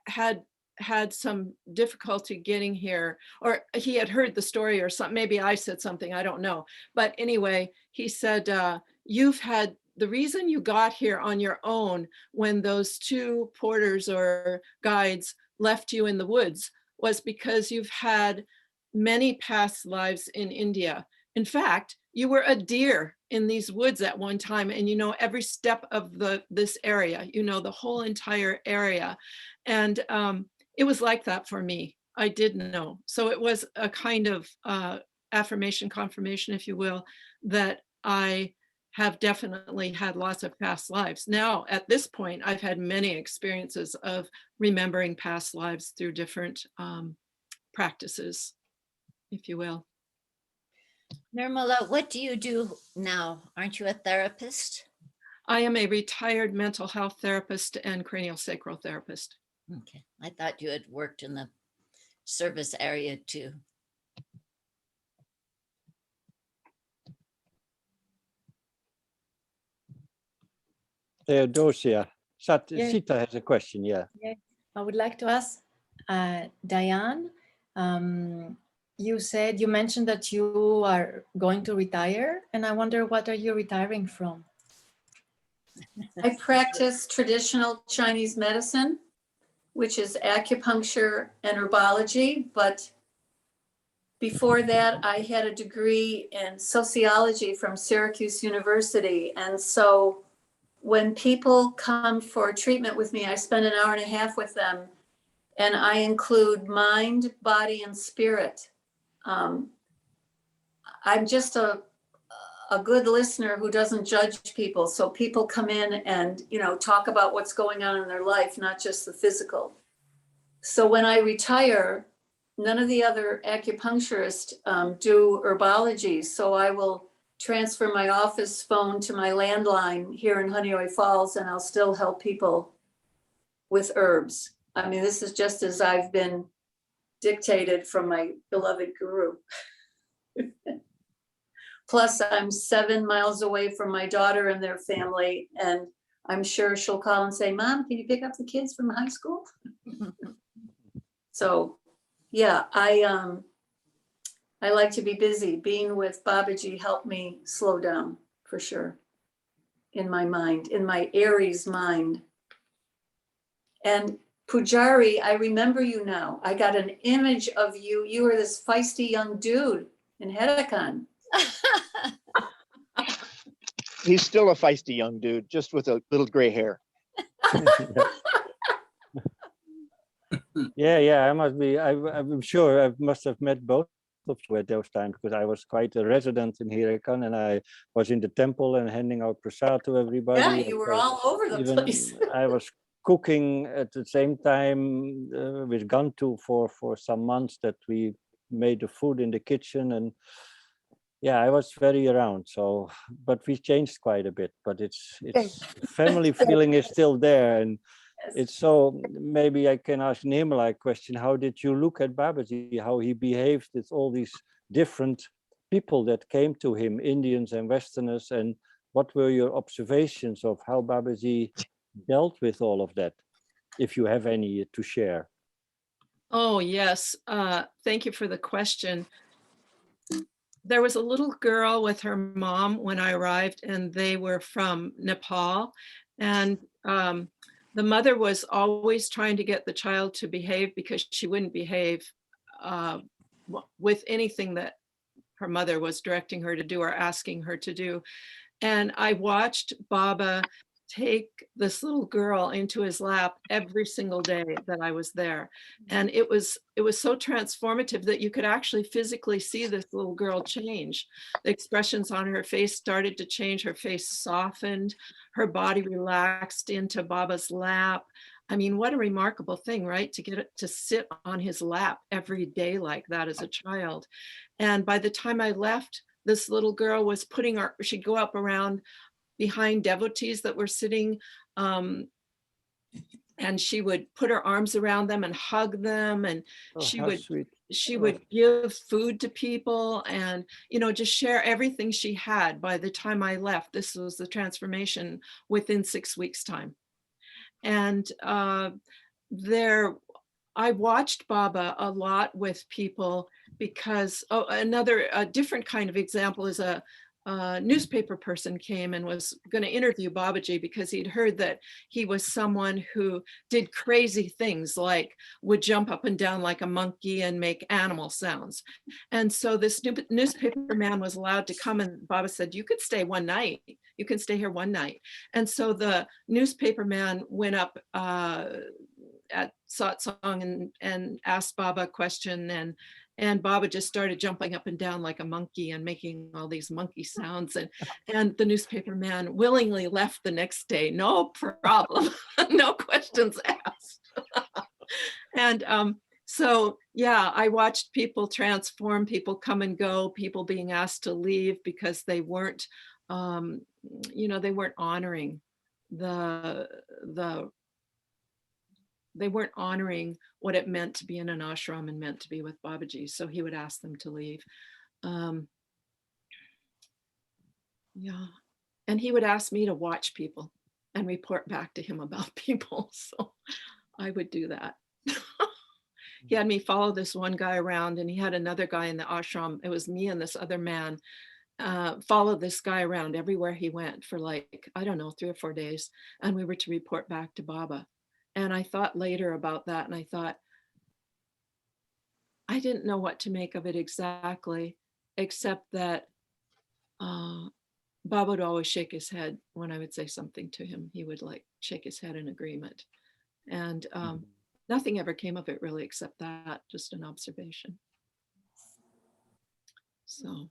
had some difficulty getting here, or he had heard the story or something. Maybe I said something, I don't know. But anyway, he said, you've had, the reason you got here on your own when those two porters or guides left you in the woods was because you've had many past lives in India. In fact, you were a deer in these woods at one time, and you know every step of this area, you know the whole entire area. And it was like that for me. I didn't know. So it was a kind of affirmation, confirmation, if you will, that I have definitely had lots of past lives. Now, at this point, I've had many experiences of remembering past lives through different practices, if you will. Nirmala, what do you do now? Aren't you a therapist? I am a retired mental health therapist and craniosacral therapist. Okay, I thought you had worked in the service area too. Theodosia, Yes. Sita has a question, yeah. Yes, I would like to ask Dhyanne, you mentioned that you are going to retire, and I wonder, what are you retiring from? I practice traditional Chinese medicine, which is acupuncture and herbology. But before that, I had a degree in sociology from Syracuse University. And so when people come for treatment with me, I spend an hour and a half with them, and I include mind, body, and spirit. I'm just a a good listener who doesn't judge people. So people come in and, you know, talk about what's going on in their life, not just the physical. So when I retire, none of the other acupuncturists do herbology. So I will transfer my office phone to my landline here in Honeoye Falls, and I'll still help people with herbs. I mean, this is just as I've been dictated from my beloved guru. Plus, I'm 7 miles away from my daughter and their family, and I'm sure she'll call and say, Mom, can you pick up the kids from high school? So, yeah, I like to be busy. Being with Babaji helped me slow down, for sure, in my mind, in my Aries mind. And Pujari, I remember you now. I got an image of you. You were this feisty young dude in Haidakhandi. He's still a feisty young dude, just with a little gray hair. Yeah, I must be. I'm sure I must have met both of you at those times, because I was quite a resident in Hirakan, and I was in the temple and handing out prasad to everybody. Yeah, you were all over the place. I was cooking at the same time with Gantu for some months, that we made the food in the kitchen, and yeah, I was very around. So, but we changed quite a bit. But it's family feeling is still there, and it's so. Maybe I can ask Nirmala a question. How did you look at Babaji? How he behaved with all these different people that came to him, Indians and Westerners, and what were your observations of how Babaji dealt with all of that, if you have any to share? Oh, yes. Thank you for the question. There was a little girl with her mom when I arrived, and they were from Nepal. And the mother was always trying to get the child to behave, because she wouldn't behave with anything that her mother was directing her to do or asking her to do. And I watched Baba take this little girl into his lap every single day that I was there. And it was so transformative that you could actually physically see this little girl change. The expressions on her face started to change. Her face softened, her body relaxed into Baba's lap. I mean, what a remarkable thing, right? To get it to sit on his lap every day like that as a child. And by the time I left, this little girl was she'd go up around behind devotees that were sitting, and she would put her arms around them and hug them, and she would give food to people, and just share everything she had. By the time I left, this was the transformation within 6 weeks' time. And I watched Baba a lot with people, because a different kind of example is a newspaper person came and was going to interview Babaji, because he'd heard that he was someone who did crazy things, like would jump up and down like a monkey and make animal sounds. And so this newspaper man was allowed to come, and Baba said, you could stay one night. You can stay here one night. And so the newspaper man went up at Satsang and asked Baba a question, and Baba just started jumping up and down like a monkey and making all these monkey sounds. And the newspaper man willingly left the next day. No problem, no questions asked. And so, yeah, I watched people transform, people come and go, people being asked to leave because they weren't, they weren't honoring they weren't honoring what it meant to be in an ashram and meant to be with Babaji. So he would ask them to leave. Yeah. And he would ask me to watch people and report back to him about people. So I would do that. He had me follow this one guy around, and he had another guy in the ashram. It was me and this other man followed this guy around everywhere he went for 3 or 4 days. And we were to report back to Baba. And I thought later about that, and I thought, I didn't know what to make of it exactly, except that Baba would always shake his head when I would say something to him. He would shake his head in agreement. And nothing ever came of it really, except that, just an observation. So.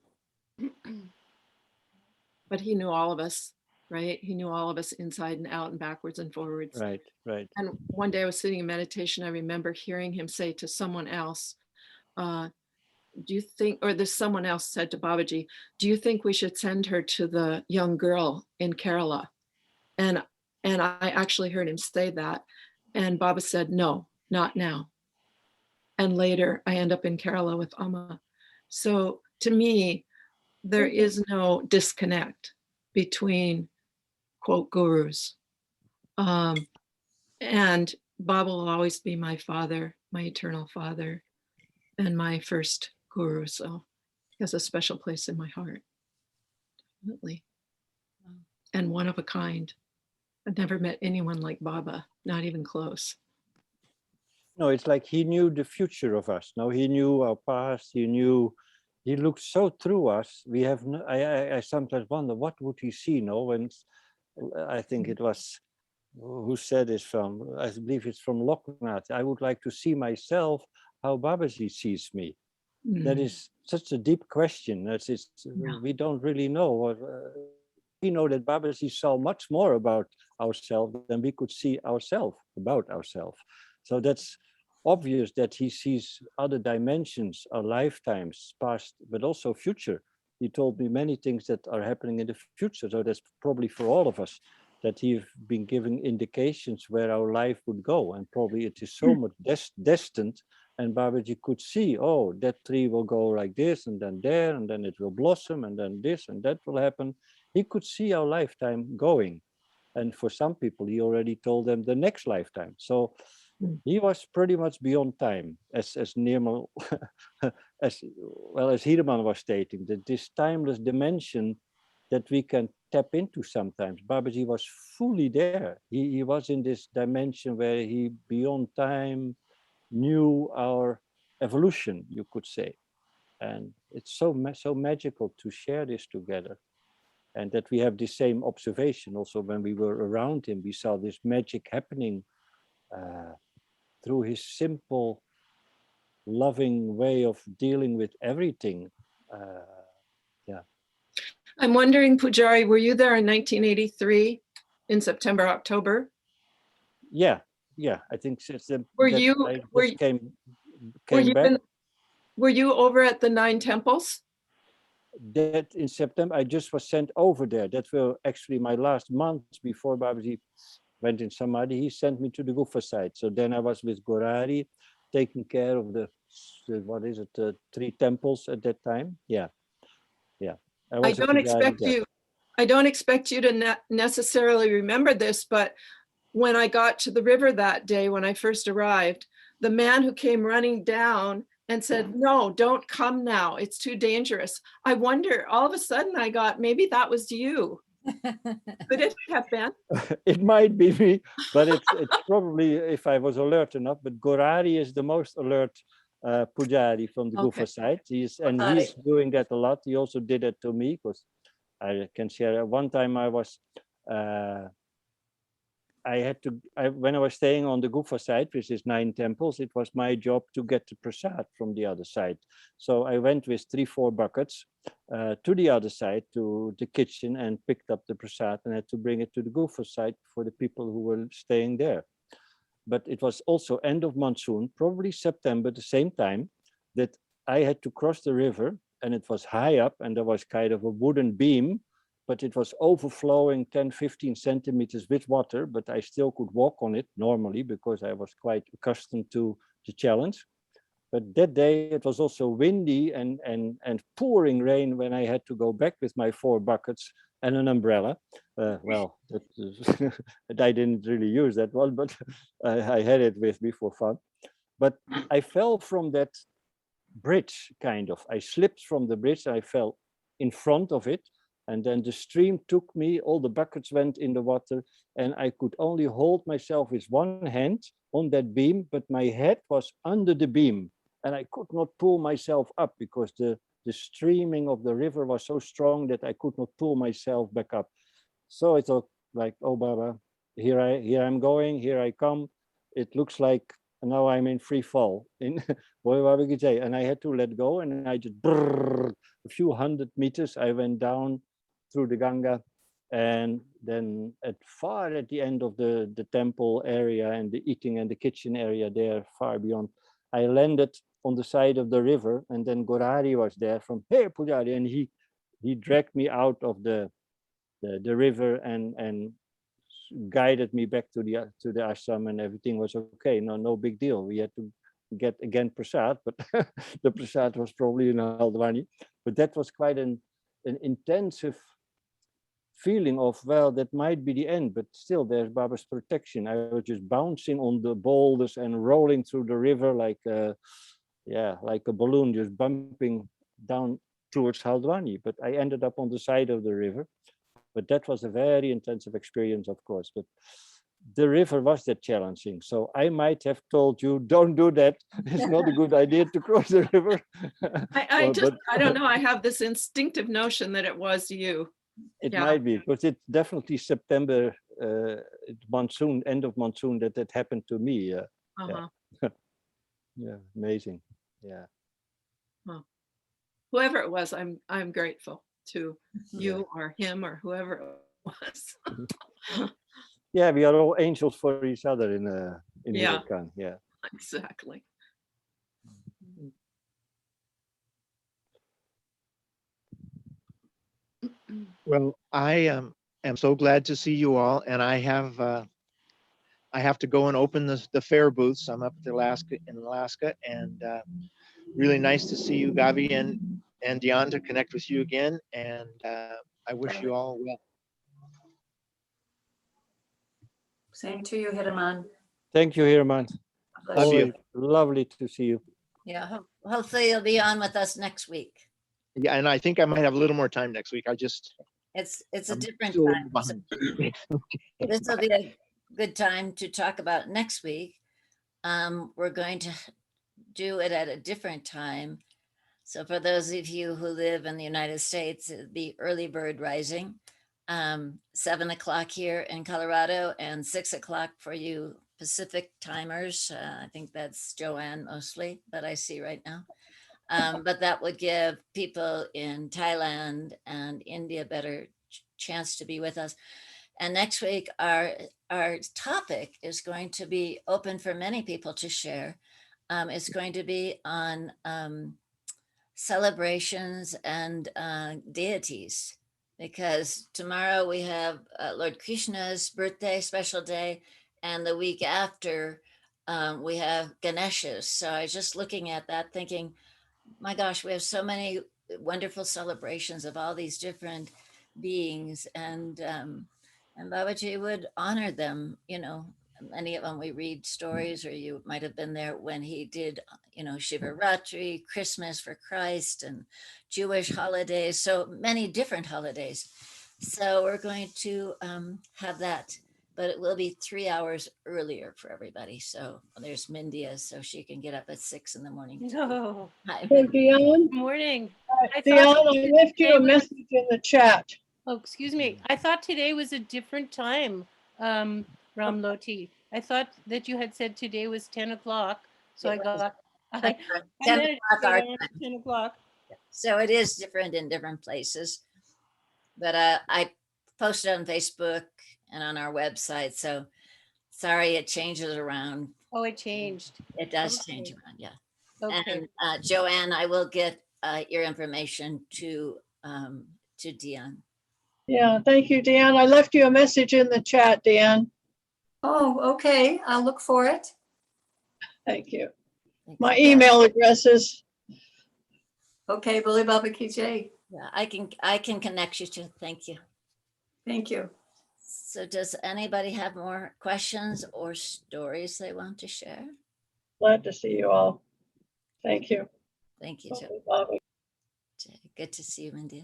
but he knew all of us, right? He knew all of us inside and out and backwards and forwards. Right, right. And one day I was sitting in meditation. I remember hearing him say to someone else, do you think, or this someone else said to Babaji, do you think we should send her to the young girl in Kerala? And I actually heard him say that. And Baba said, no, not now. And later I end up in Kerala with Amma. So to me, there is no disconnect between, quote, gurus. And Baba will always be my father, my eternal father, and my first guru. So he has a special place in my heart, definitely. And one of a kind. I've never met anyone like Baba, not even close. No, it's like he knew the future of us. No, he knew our past. He looked so through us. We have. No, I sometimes wonder what would he see. No, when I think it was who said this from. I believe it's from Loknath. I would like to see myself how Babaji sees me. That is such a deep question. We don't really know what. We know that Babaji saw much more about ourselves than we could see ourselves about ourselves. So that's obvious that he sees other dimensions, our lifetimes, past, but also future. He told me many things that are happening in the future. So that's probably for all of us, that he's been giving indications where our life would go. And probably it is so much destined. And Babaji could see, oh, that tree will go like this, and then there, and then it will blossom, and then this and that will happen. He could see our lifetime going. And for some people, he already told them the next lifetime. So he was pretty much beyond time, as Nirmal, as Hirman was stating, that this timeless dimension that we can tap into sometimes. Babaji was fully there. He was in this dimension where he, beyond time, knew our evolution, you could say. And it's so magical to share this together. And that we have the same observation. Also, when we were around him, we saw this magic happening through his simple, loving way of dealing with everything. Yeah. I'm wondering, Pujari, were you there in 1983 in September, October? Yeah. I think since Were you over at the 9 temples? That in September, I just was sent over there. That were actually my last months before Babaji went in Samadhi. He sent me to the Gufa site. So then I was with Gorari, taking care of the 3 temples at that time. Yeah. I don't expect you to necessarily remember this, but when I got to the river that day, when I first arrived, the man who came running down and said, no, don't come now. It's too dangerous. I wonder, all of a sudden I got, maybe that was you. Could it have been? It might be me, but it's probably, if I was alert enough, but Gorari is the most alert Pujari from the Gufa side. He's doing that a lot. He also did it to me, because I can share. One time I was, when I was staying on the Gufa side, which is 9 temples, it was my job to get the prasad from the other side. So I went with 3-4 buckets to the other side, to the kitchen, and picked up the prasad and had to bring it to the Gufa side for the people who were staying there. But it was also end of monsoon, probably September, the same time, that I had to cross the river, and it was high up, and there was kind of a wooden beam, but it was overflowing 10-15 centimeters with water, but I still could walk on it normally because I was quite accustomed to the challenge. But that day it was also windy and pouring rain when I had to go back with my 4 buckets and an umbrella. Well, I didn't really use that one, but I had it with me for fun. But I fell from that bridge, kind of. I slipped from the bridge, I fell in front of it. And then the stream took me, all the buckets went in the water, and I could only hold myself with one hand on that beam, but my head was under the beam, and I could not pull myself up because the streaming of the river was so strong that I could not pull myself back up. So I thought, like, oh, Baba, here I'm going, here I come. It looks like now I'm in free fall, and I had to let go, and I just, a few hundred meters, I went down through the Ganga. And then far at the end of the temple area and the eating and the kitchen area there, far beyond, I landed on the side of the river, and then Gorari was there from, hey, Pujari, and he dragged me out of the river and guided me back to the ashram, and everything was okay. No big deal. We had to get again prasad, but the prasad was probably in Haldwani. But that was quite an intensive feeling of, well, that might be the end, but still there's Baba's protection. I was just bouncing on the boulders and rolling through the river like a balloon, just bumping down towards Haldwani. But I ended up on the side of the river. But that was a very intensive experience, of course. But the river was that challenging. So I might have told you, don't do that. It's not a good idea to cross the river. I don't know. I have this instinctive notion that it was you. It might be, but it's definitely September, monsoon, end of monsoon, that happened to me. Uh-huh. Yeah, amazing. Yeah. Well, whoever it was, I'm grateful to you or him or whoever it was. Yeah, we are all angels for each other in Yeah. Haidakhandi. Yeah. Exactly. Well, I am so glad to see you all, and I have to go and open the fair booths. I'm up in Alaska, and really nice to see you, Gavi and Dhyanne, to connect with you again. And I wish you all well. Same to you, Hitaman. Thank you, Hirman. Love you. Lovely to see you. Yeah, hopefully you'll be on with us next week. Yeah, and I think I might have a little more time next week. It's a I'm different still time. behind. This will be a good time to talk about next week. We're going to do it at a different time. So for those of you who live in the United States, it'd be early bird rising, 7 o'clock here in Colorado and 6 o'clock for you Pacific timers. I think that's Joanne mostly, but I see right now. But that would give people in Thailand and India a better chance to be with us. And next week, our topic is going to be open for many people to share. It's going to be on celebrations and deities, because tomorrow we have Lord Krishna's birthday, special day, and the week after we have Ganesha's. So I was just looking at that thinking, my gosh, we have so many wonderful celebrations of all these different beings, and Babaji would honor them. You know, many of them we read stories, or you might have been there when he did, you know, Shivaratri, Christmas for Christ, and Jewish holidays, so many different holidays. So we're going to have that, but it will be 3 hours earlier for everybody. So there's Mindia, so she can get up at 6 in the morning. No. Hi, So Mindy. Dhyanne, Morning. I Dhyanne, thought I left you today a was- message in the chat. Oh, excuse me. I thought today was a different time, Ramloti. I thought that you had said today was 10 o'clock. So It I was got, I 10 managed to o'clock get our on at 10 o'clock. So it is different in different places. But I posted on Facebook and on our website. So sorry, it changes around. Oh, it changed. It does Okay. change around, yeah. Okay. And Joanne, I will get your information to Dion. Yeah, thank you, Dhyanne. I left you a message in the chat, Dhyanne. Oh, okay. I'll look for it. Thank you. Thank My you. email address is, Okay, Billy Baba KJ. Yeah, I can connect you to. Thank you. Thank you. So does anybody have more questions or stories they want to share? glad to see you all. Thank you. Thank you, Jo. Bobby. Good to see you, India.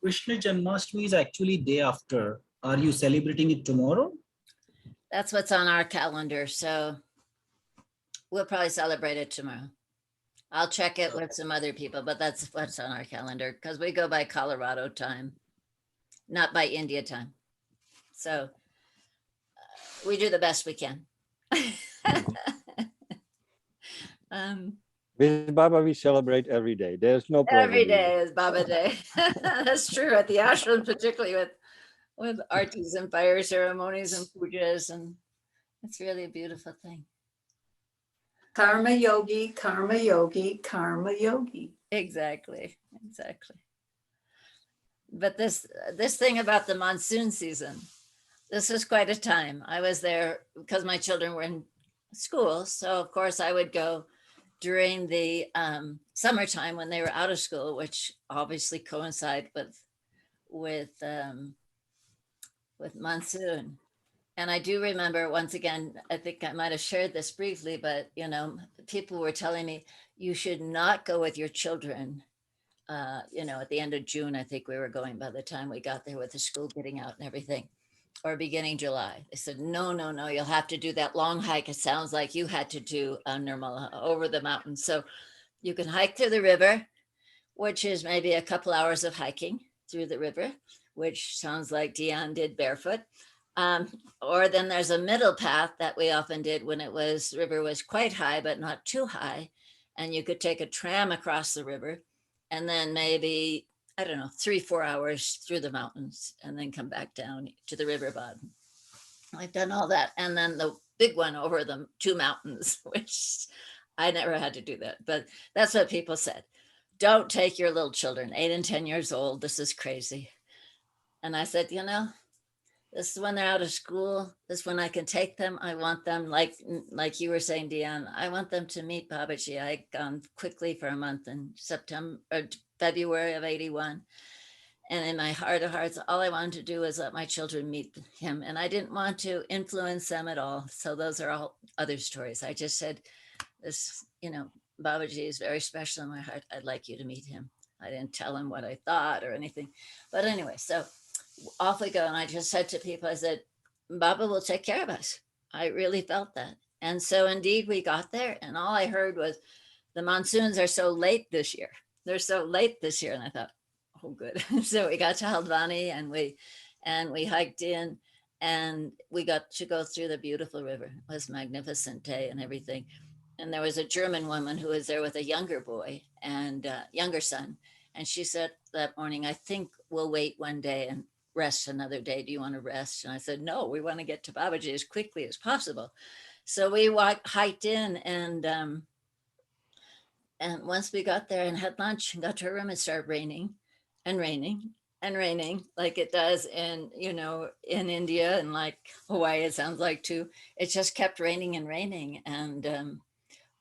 Krishna Janmashtami is actually day after. Are you celebrating it tomorrow? That's what's on our calendar. So we'll probably celebrate it tomorrow. I'll check it with some other people, but that's what's on our calendar because we go by Colorado time, not by India time. So we do the best we can. With Baba, we celebrate every day. There's no problem. Every day is Baba Day. That's true. At the ashram, particularly with artis and fire ceremonies and pujas, and it's really a beautiful thing. Karma yogi, karma yogi, karma yogi. Exactly. But this thing about the monsoon season, this was quite a time. I was there because my children were in school, so of course I would go during the summertime when they were out of school, which obviously coincide with monsoon. And I do remember, once again, I think I might have shared this briefly, but people were telling me you should not go with your children. At the end of June, I think we were going by the time we got there with the school getting out and everything, or beginning July. They said, no, you'll have to do that long hike. It sounds like you had to do Nirmala over the mountains. So you can hike through the river, which is maybe a couple hours of hiking through the river, which sounds like Dhyanne did barefoot. Or then there's a middle path that we often did when the river was quite high, but not too high. And you could take a tram across the river and then maybe, 3-4 hours through the mountains and then come back down to the river bottom. I've done all that. And then the big one over the 2 mountains, which I never had to do that, but that's what people said. Don't take your little children, 8 and 10 years old. This is crazy. And I said, this is when they're out of school. This is when I can take them. I want them, like you were saying, Dhyanne, I want them to meet Babaji. I had gone quickly for a month in February of 81. And in my heart of hearts, all I wanted to do was let my children meet him. And I didn't want to influence them at all. So those are all other stories. I just said, this, Babaji is very special in my heart. I'd like you to meet him. I didn't tell him what I thought or anything. But anyway, so off we go. And I just said to people, I said, Baba will take care of us. I really felt that. And so indeed we got there, and all I heard was, the monsoons are so late this year. They're so late this year. And I thought, oh, good. So we got to Haidakhandi and we hiked in, and we got to go through the beautiful river. It was a magnificent day and everything. And there was a German woman who was there with a younger boy and younger son. And she said that morning, I think we'll wait one day and rest another day. Do you want to rest? And I said, no, we want to get to Babaji as quickly as possible. So we hiked in, and once we got there and had lunch and got to her room, it started raining and raining and raining, like it does in India and like Hawaii, it sounds like too. It just kept raining and raining. And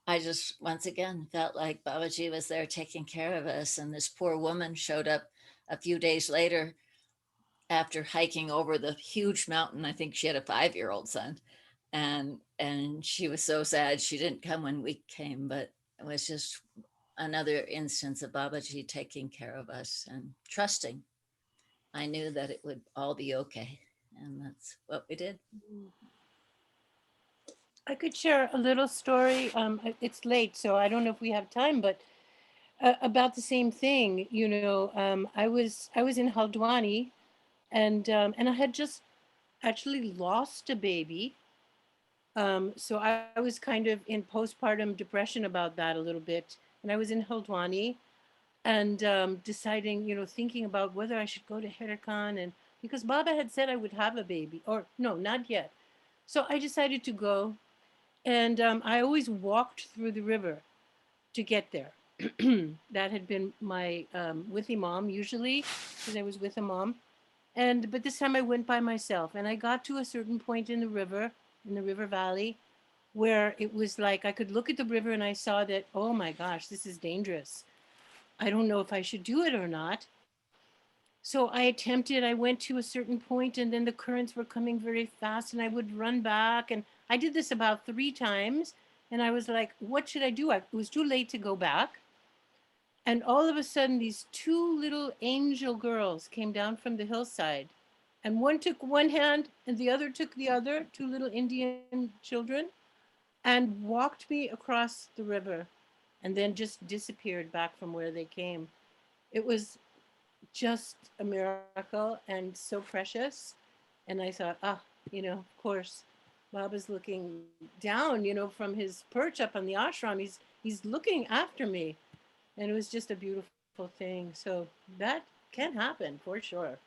I just, once again, felt like Babaji was there taking care of us. And this poor woman showed up a few days later after hiking over the huge mountain. I think she had a 5-year-old son, and she was so sad she didn't come when we came, but it was just another instance of Babaji taking care of us and trusting. I knew that it would all be okay, and that's what we did. I could share a little story. It's late, so I don't know if we have time, but about the same thing. I was in Haldwani, and I had just actually lost a baby. So I was kind of in postpartum depression about that a little bit, and I was in Haldwani, and deciding, thinking about whether I should go to Haidakhandi, and because Baba had said I would have a baby, or no, not yet. So I decided to go. And I always walked through the river to get there. That had been my with Imam usually, because I was with Imam. But this time I went by myself, and I got to a certain point in the river valley, where it was like I could look at the river and I saw that, oh my gosh, this is dangerous. I don't know if I should do it or not. So I attempted, I went to a certain point, and then the currents were coming very fast, and I would run back. And I did this about 3 times. And I was like, what should I do? It was too late to go back. And all of a sudden, these 2 little angel girls came down from the hillside. And one took one hand and the other took the other, 2 little Indian children, and walked me across the river, and then just disappeared back from where they came. It was just a miracle and so precious. And I thought, of course, Baba's looking down, from his perch up on the ashram. he's looking after me. And it was just a beautiful thing. So that can happen for sure.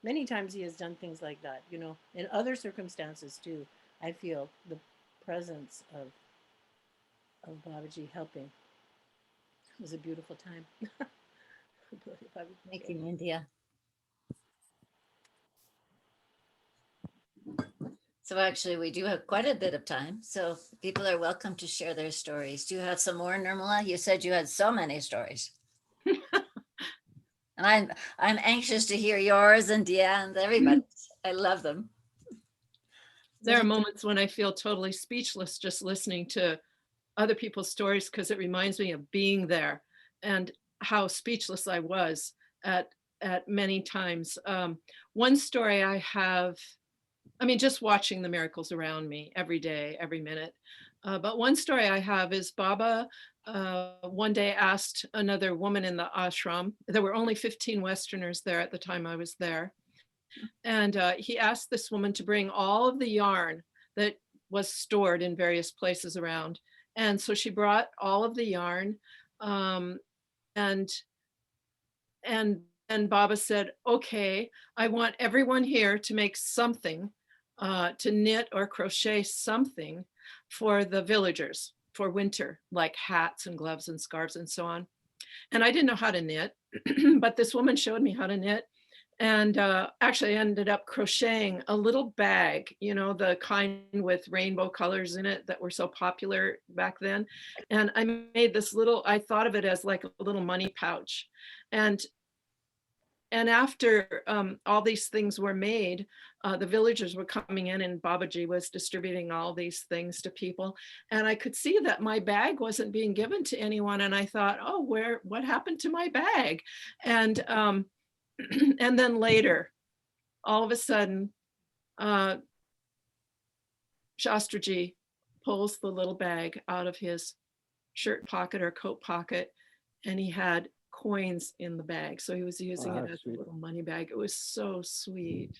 Many times he has done things like that, you know, in other circumstances too. I feel the presence of Babaji helping. It was a beautiful time. Thank you, India. So actually, we do have quite a bit of time. So people are welcome to share their stories. Do you have some more, Nirmala? You said you had so many stories. And I'm anxious to hear yours and Dhyanne's, everybody. I love them. There are moments when I feel totally speechless just listening to other people's stories, because it reminds me of being there and how speechless I was at many times. One story I have, I mean, just watching the miracles around me every day, every minute. But one story I have is Baba one day asked another woman in the ashram, there were only 15 Westerners there at the time I was there. And he asked this woman to bring all of the yarn that was stored in various places around. And so she brought all of the yarn. And Baba said, okay, I want everyone here to make something, to knit or crochet something for the villagers for winter, like hats and gloves and scarves and so on. And I didn't know how to knit, but this woman showed me how to knit. And actually I ended up crocheting a little bag, you know, the kind with rainbow colors in it that were so popular back then. And I made this little, I thought of it as like a little money pouch. And after all these things were made, the villagers were coming in and Babaji was distributing all these things to people. And I could see that my bag wasn't being given to anyone. And I thought, oh, what happened to my bag? And and then later, all of a sudden, Shastraji pulls the little bag out of his shirt pocket or coat pocket, and he had coins in the bag. So he was using it as a little money bag. It was so sweet.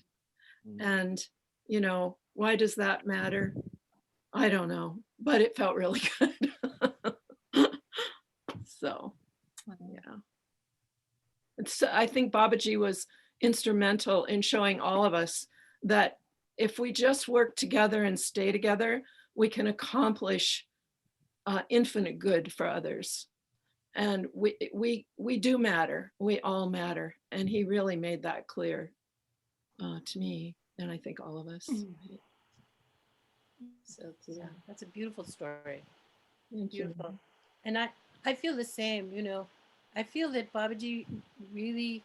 And, you know, why does that matter? I don't know, but it felt really good. So, yeah. I think Babaji was instrumental in showing all of us that if we just work together and stay together, we can accomplish infinite good for others. And we do matter. We all matter. And he really made that clear to me, and I think all of us. So yeah, that's a beautiful story. Thank Beautiful. you. And I feel the same, you know. I feel that Babaji really,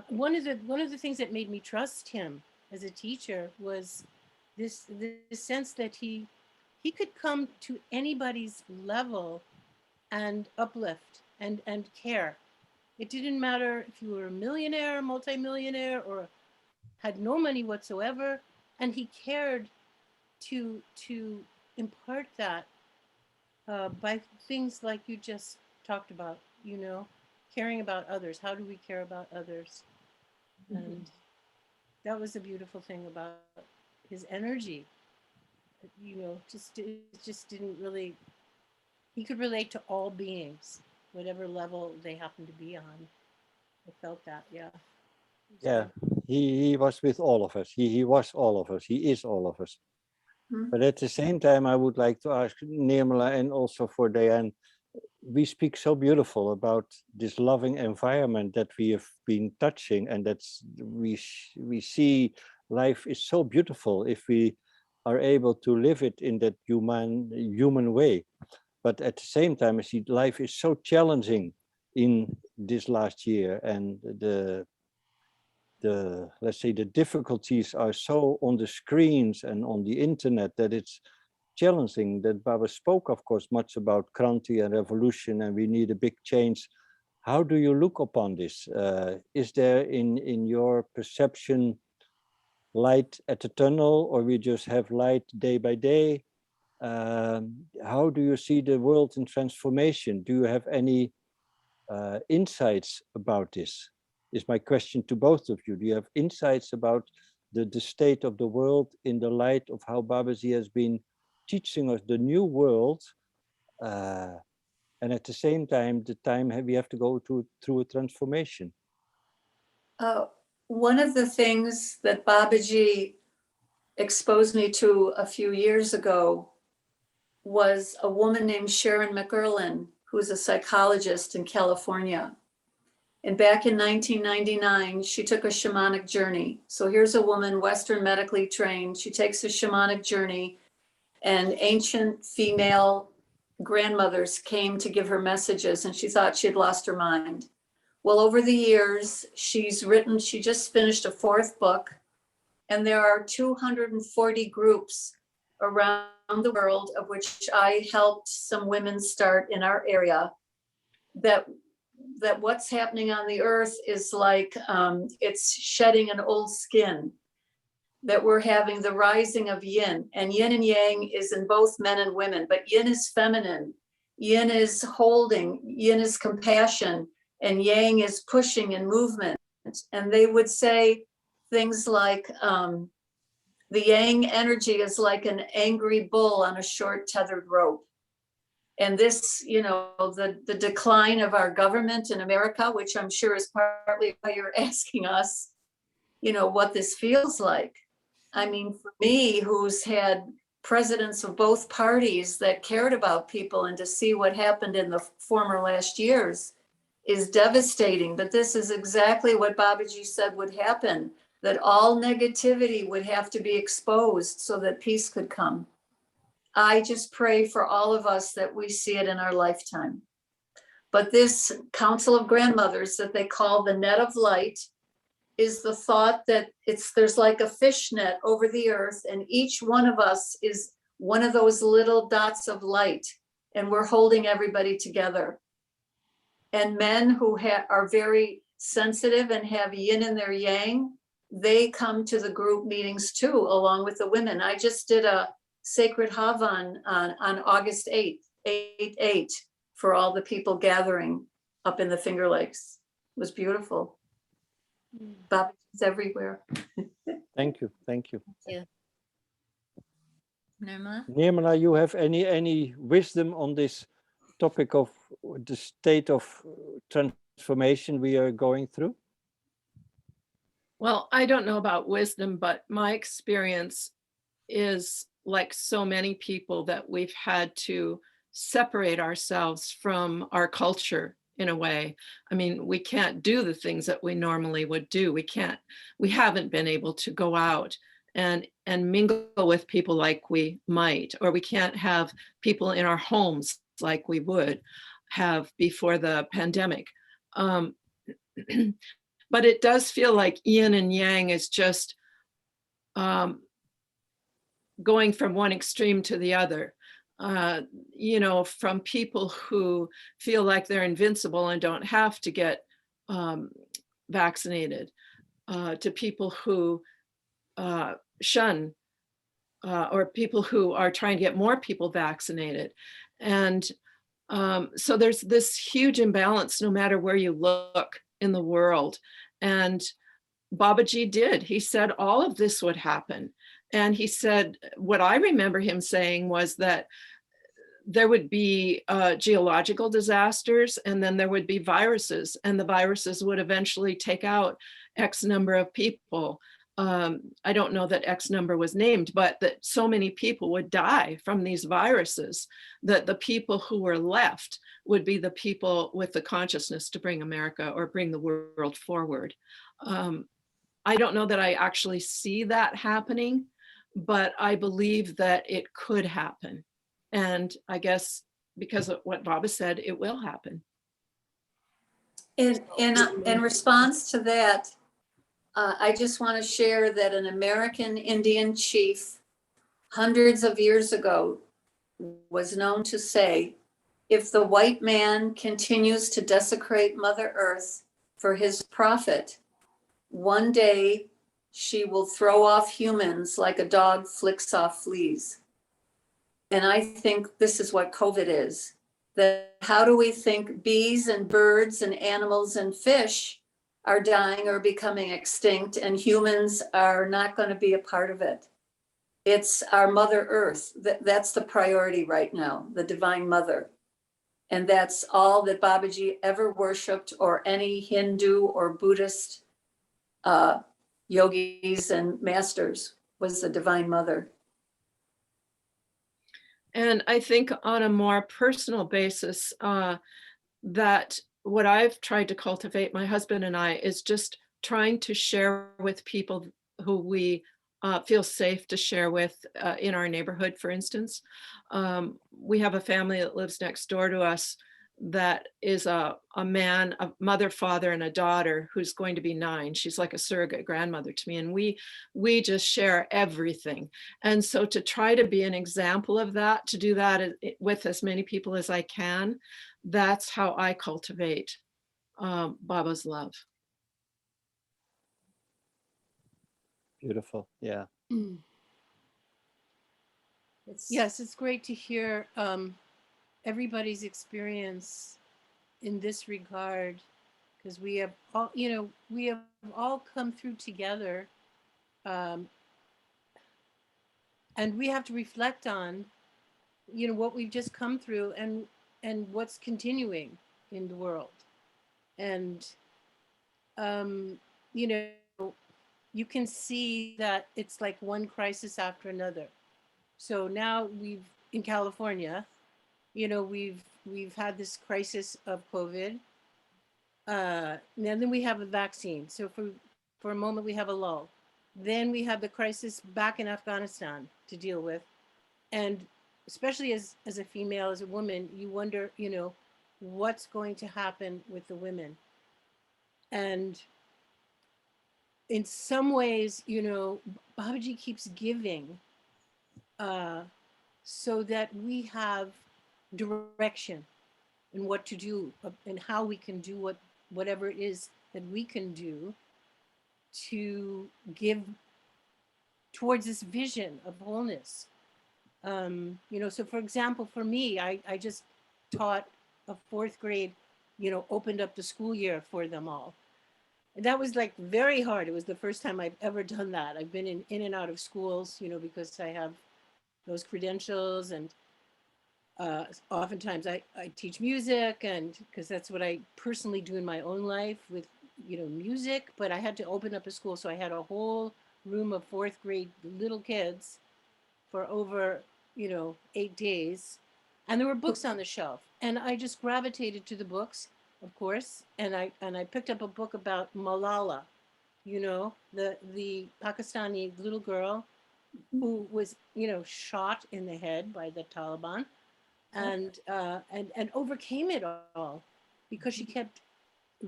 one of the things that made me trust him as a teacher was this sense that he could come to anybody's level and uplift and care. It didn't matter if you were a millionaire, multimillionaire, or had no money whatsoever, and he cared to impart that by things like you just talked about, you know, caring about others. How do we care about others? And that was a beautiful thing about his energy. You know, it just didn't really, he could relate to all beings, whatever level they happen to be on. I felt that, yeah. Yeah, he was with all of us. He was all of us. He is all of us. But at the same time, I would like to ask Nirmala and also for Dhyanne, we speak so beautiful about this loving environment that we have been touching, and that's we see life is so beautiful if we are able to live it in that human way. But at the same time, I see life is so challenging in this last year, and the let's say the difficulties are so on the screens and on the internet that it's challenging. That Baba spoke, of course, much about Kranti and revolution, and we need a big change. How do you look upon this? Is there in your perception light at the tunnel, or we just have light day by day? How do you see the world in transformation? Do you have any insights about this? Is my question to both of you. Do you have insights about the state of the world in the light of how Babaji has been teaching us the new world and at the same time, we have to go through a transformation. One of the things that Babaji exposed me to a few years ago was a woman named Sharon McErlin, who's a psychologist in California. And back in 1999, she took a shamanic journey. So here's a woman, Western medically trained. She takes a shamanic journey, and ancient female grandmothers came to give her messages, and she thought she had lost her mind. Well, over the years, she just finished a 4th book, and there are 240 groups around the world, of which I helped some women start in our area, that what's happening on the earth is like it's shedding an old skin, that we're having the rising of yin, and yin and yang is in both men and women, but yin is feminine, yin is holding, yin is compassion, and yang is pushing and movement. And they would say things like, the yang energy is like an angry bull on a short tethered rope. And this, the decline of our government in America, which I'm sure is partly why you're asking us, what this feels like. I mean, for me, who's had presidents of both parties that cared about people, and to see what happened in the former last years is devastating. But this is exactly what Babaji said would happen, that all negativity would have to be exposed so that peace could come. I just pray for all of us that we see it in our lifetime. But this Council of Grandmothers that they call the net of light is the thought that there's like a fishnet over the earth, and each one of us is one of those little dots of light, and we're holding everybody together. And men who are very sensitive and have yin in their yang, they come to the group meetings too, along with the women. I just did a Sacred Havan on August 8th, 8/8, for all the people gathering up in the Finger Lakes. It was beautiful. Babaji's everywhere. Thank you. Yeah. Nirmala? Nirmala, you have any wisdom on this topic of the state of transformation we are going through? Well, I don't know about wisdom, but my experience is, like so many people, that we've had to separate ourselves from our culture in a way. I mean, we can't do the things that we normally would do. We haven't been able to go out and mingle with people like we might, or we can't have people in our homes like we would have before the pandemic. But it does feel like yin and yang is just going from one extreme to the other. From people who feel like they're invincible and don't have to get vaccinated, to people who shun, or people who are trying to get more people vaccinated. And so there's this huge imbalance no matter where you look in the world. And Babaji did. He said all of this would happen. And he said, what I remember him saying was that there would be geological disasters, and then there would be viruses, and the viruses would eventually take out X number of people. I don't know that X number was named, but that so many people would die from these viruses that the people who were left would be the people with the consciousness to bring America or bring the world forward. I don't know that I actually see that happening, but I believe that it could happen. And I guess because of what Baba said, it will happen. In response to that, I just want to share that an American Indian chief hundreds of years ago was known to say, if the white man continues to desecrate Mother Earth for his profit, one day she will throw off humans like a dog flicks off fleas. And I think this is what COVID is. That how do we think bees and birds and animals and fish are dying or becoming extinct, and humans are not going to be a part of it? It's our Mother Earth. That's the priority right now, the Divine Mother. And that's all that Babaji ever worshipped, or any Hindu or Buddhist yogis and masters, was the Divine Mother. And I think on a more personal basis, that what I've tried to cultivate, my husband and I, is just trying to share with people who we feel safe to share with in our neighborhood, for instance. We have a family that lives next door to us that is a man, a mother, father, and a daughter who's going to be 9. She's like a surrogate grandmother to me, and we just share everything. And so to try to be an example of that, to do that with as many people as I can, that's how I cultivate Baba's love. Beautiful. Yeah. Yes, it's great to hear everybody's experience in this regard, because we have all, we have all come through together, and we have to reflect on, what we've just come through, and what's continuing in the world. And you can see that it's like one crisis after another. So now in California, we've had this crisis of COVID. And then we have a vaccine. So for a moment we have a lull. Then we have the crisis back in Afghanistan to deal with. And especially as a female, as a woman, you wonder, what's going to happen with the women. And in some ways, Babaji keeps giving so that we have direction in what to do and how we can do whatever it is that we can do to give towards this vision of wholeness. So for example, for me, I just taught a 4th grade, opened up the school year for them all. And that was like very hard. It was the first time I've ever done that. I've been in and out of schools, because I have those credentials, and oftentimes I teach music, and because that's what I personally do in my own life with, music, but I had to open up a school. So I had a whole room of 4th grade little kids for over, 8 days. And there were books on the shelf, and I just gravitated to the books, of course. And I picked up a book about Malala, the Pakistani little girl who was, shot in the head by the Taliban, and overcame it all because she kept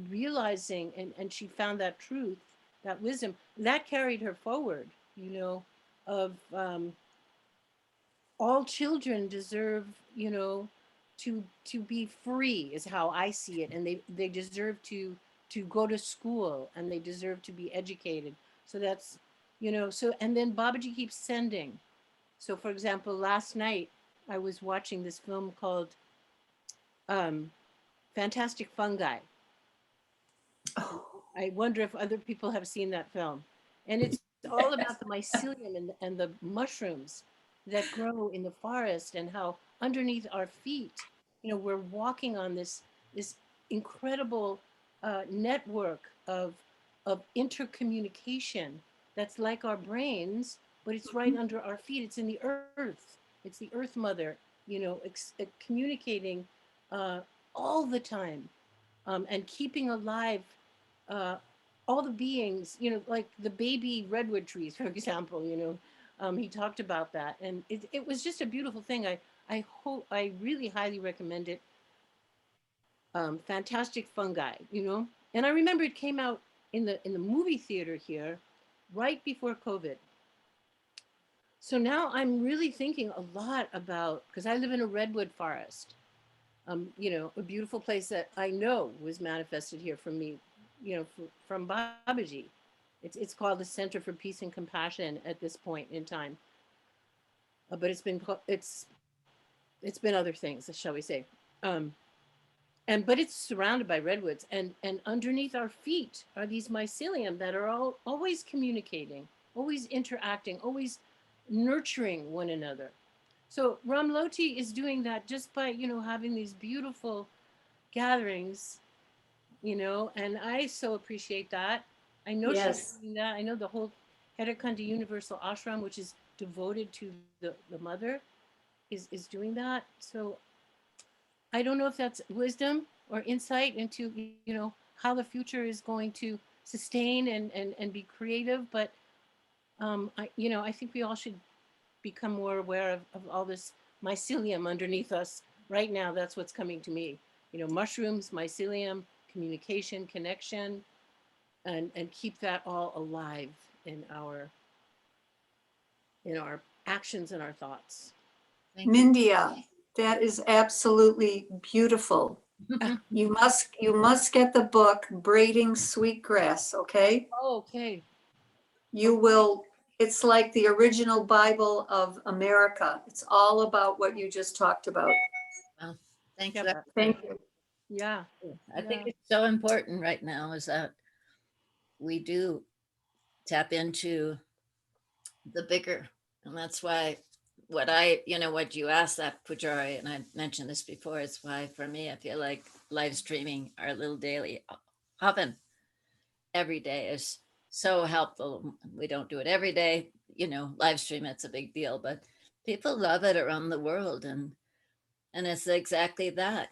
realizing, and she found that truth, that wisdom that carried her forward, of all children deserve, to be free, is how I see it, and they deserve to go to school, and they deserve to be educated. So that's, so, and then Babaji keeps sending. So for example, last night I was watching this film called Fantastic Fungi. I wonder if other people have seen that film. And it's all about the mycelium and the mushrooms that grow in the forest, and how underneath our feet, we're walking on this incredible network of intercommunication that's like our brains, but it's right under our feet. It's in the earth. It's the Earth Mother, communicating all the time, and keeping alive all the beings, like the baby redwood trees, for example. He talked about that, and it was just a beautiful thing. I really highly recommend it. Fantastic Fungi, and I remember it came out in the movie theater here right before COVID. So now I'm really thinking a lot about, because I live in a redwood forest, a beautiful place that I know was manifested here from me, from Babaji. It's called the Center for Peace and Compassion at this point in time, but it's been other things, shall we say, but it's surrounded by redwoods, and underneath our feet are these mycelium that are always communicating, always interacting, always nurturing one another. So Ramloti is doing that just by, having these beautiful gatherings, and I so appreciate that. I know she's Yes. doing that. I know the whole Haidakhandi Universal Ashram, which is devoted to the mother, is doing that. So I don't know if that's wisdom or insight into, how the future is going to sustain and be creative. But I think we all should become more aware of all this mycelium underneath us right now. That's what's coming to me. Mushrooms, mycelium, communication, connection, and keep that all alive in our actions and our thoughts. Thank you. Mindia, that is absolutely beautiful. You must get the book Braiding Sweetgrass, okay? Oh, okay. You will, it's like the original Bible of America. It's all about what you just talked about. Well, thank Yeah, you. Thank you. yeah. I think Yeah. it's so important right now is that we do tap into the bigger. And that's why what you asked that Pujari, and I mentioned this before, it's why for me, I feel like live streaming our little daily oven every day is so helpful. We don't do it every day, live stream, it's a big deal, but people love it around the world. And it's exactly that,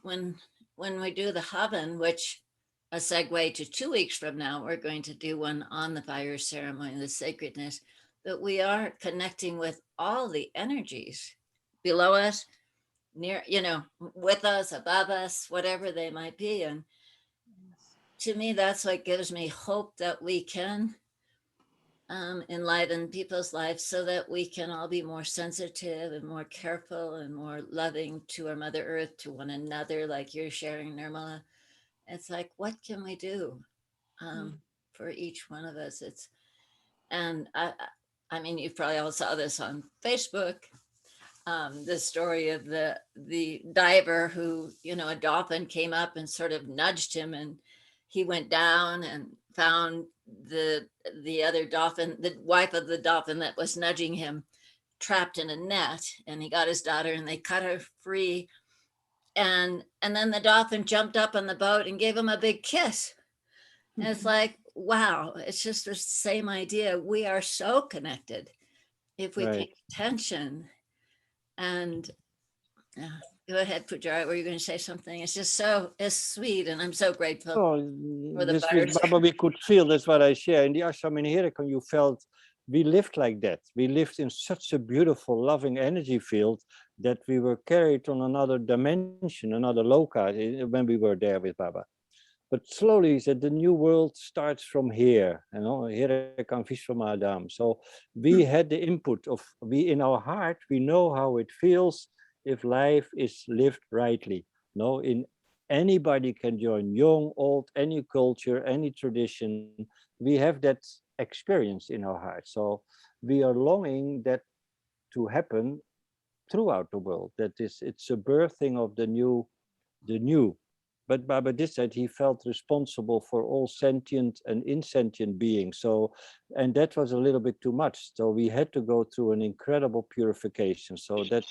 when we do the Havan, which a segue to 2 weeks from now, we're going to do one on the fire ceremony, the sacredness, that we are connecting with all the energies below us, near, with us, above us, whatever they might be. And to me, that's what gives me hope that we can enliven people's lives so that we can all be more sensitive and more careful and more loving to our Mother Earth, to one another, like you're sharing, Nirmala. It's like, what can we do for each one of us? And I mean, you probably all saw this on Facebook. The story of the diver who, a dolphin came up and sort of nudged him, and he went down and found the other dolphin, the wife of the dolphin that was nudging him, trapped in a net, and he got his daughter and they cut her free. And then the dolphin jumped up on the boat and gave him a big kiss. And it's like, wow, it's just the same idea. We are so connected if we Right. pay attention. And go ahead, Pujari, were you going to say something? It's sweet, and I'm so grateful Oh, for the this fires. with Baba we could feel. That's what I share. In the ashram in Hirakan, you felt we lived like that. We lived in such a beautiful, loving energy field that we were carried on another dimension, another loka when we were there with Baba. But slowly, he said, the new world starts from here. Hirakan Vishwamadam. So we had the input of, we in our heart, we know how it feels if life is lived rightly. No, in anybody can join, young, old, any culture, any tradition. We have that experience in our heart. So we are longing that to happen throughout the world. That is, it's a birthing of the new. But Baba did said he felt responsible for all sentient and insentient beings. So, and that was a little bit too much. So we had to go through an incredible purification. So that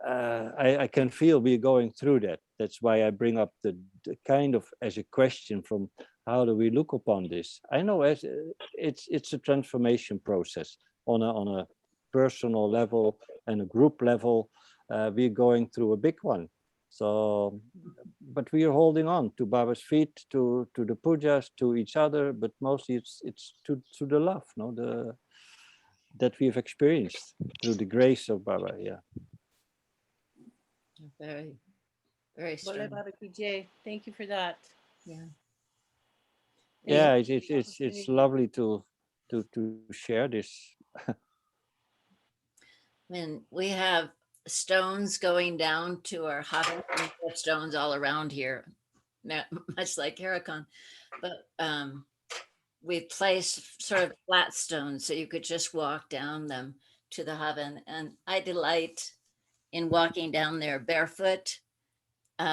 I can feel we're going through that. That's why I bring up the kind of as a question from how do we look upon this? I know as it's a transformation process on a personal level and a group level. We're going through a big one. So, but we are holding on to Baba's feet, to the pujas, to each other, but mostly it's to the love, that we've experienced through the grace of Baba. Yeah. Very, very Bole strong. Baba Ki Jai. Thank you for that. Yeah. Yeah, Thank you for the it's opportunity. lovely to share this. When we have stones going down to our hut, we have stones all around here, much like Huracan, but we placed sort of flat stones so you could just walk down them to the Haven. And I delight in walking down there barefoot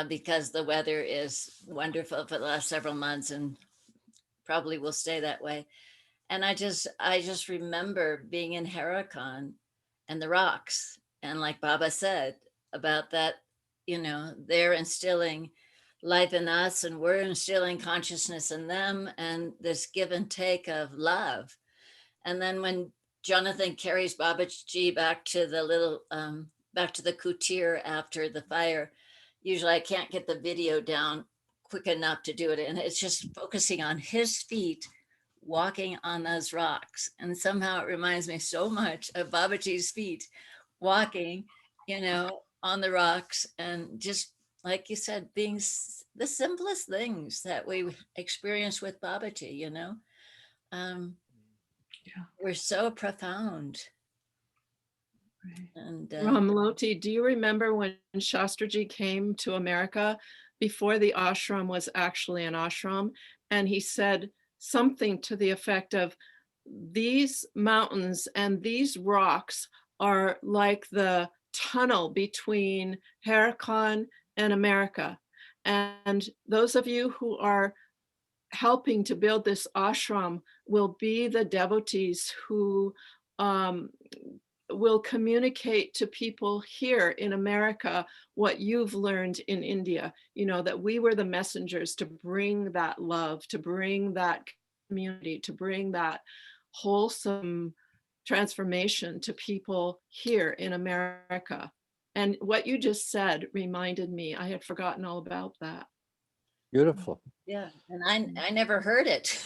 because the weather is wonderful for the last several months and probably will stay that way. And I just remember being in Huracan and the rocks And like Baba said about that, they're instilling life in us and we're instilling consciousness in them, and this give and take of love. And then when Jonathan carries Babaji back to the back to the kutir after the fire, usually I can't get the video down quick enough to do it. And it's just focusing on his feet walking on those rocks. And somehow it reminds me so much of Babaji's feet walking, on the rocks, and just like you said, being the simplest things that we experience with Babaji, we're so profound. Right. And Ramloti, do you remember when Shastraji came to America before the ashram was actually an ashram? And he said something to the effect of, these mountains and these rocks are like the tunnel between Haidakhandi and America. And those of you who are helping to build this ashram will be the devotees who will communicate to people here in America what you've learned in India, that we were the messengers to bring that love, to bring that community, to bring that wholesome transformation to people here in America. And what you just said reminded me, I had forgotten all about that. Beautiful. yeah, and I never heard it,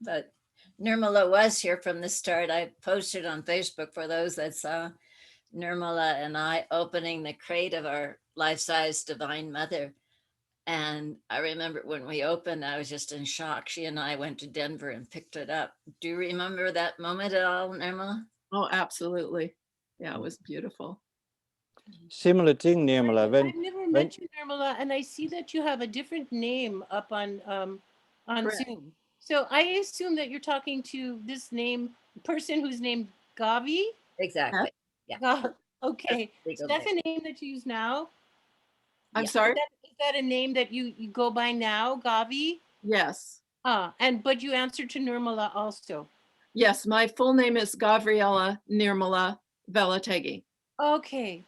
but Nirmala was here from the start. I posted on Facebook for those that saw Nirmala and I opening the crate of our life-size Divine Mother. And I remember when we opened, I was just in shock. She and I went to Denver and picked it up. Do you remember that moment at all, Nirmala? Oh, absolutely. Yeah, it was beautiful. Similar thing, Nirmala. I've never met you, Nirmala, and I see that you have a different name up on Correct. Zoom. So I assume that you're talking to this person who's named Gavi. Exactly. Yeah. Okay. That's So that's a name that you use now? I'm Yeah. sorry? Is that a name that you go by now, Gavi? Yes. But you answered to Nirmala also. Yes, my full name is Gavriela Nirmala Velategi. Okay.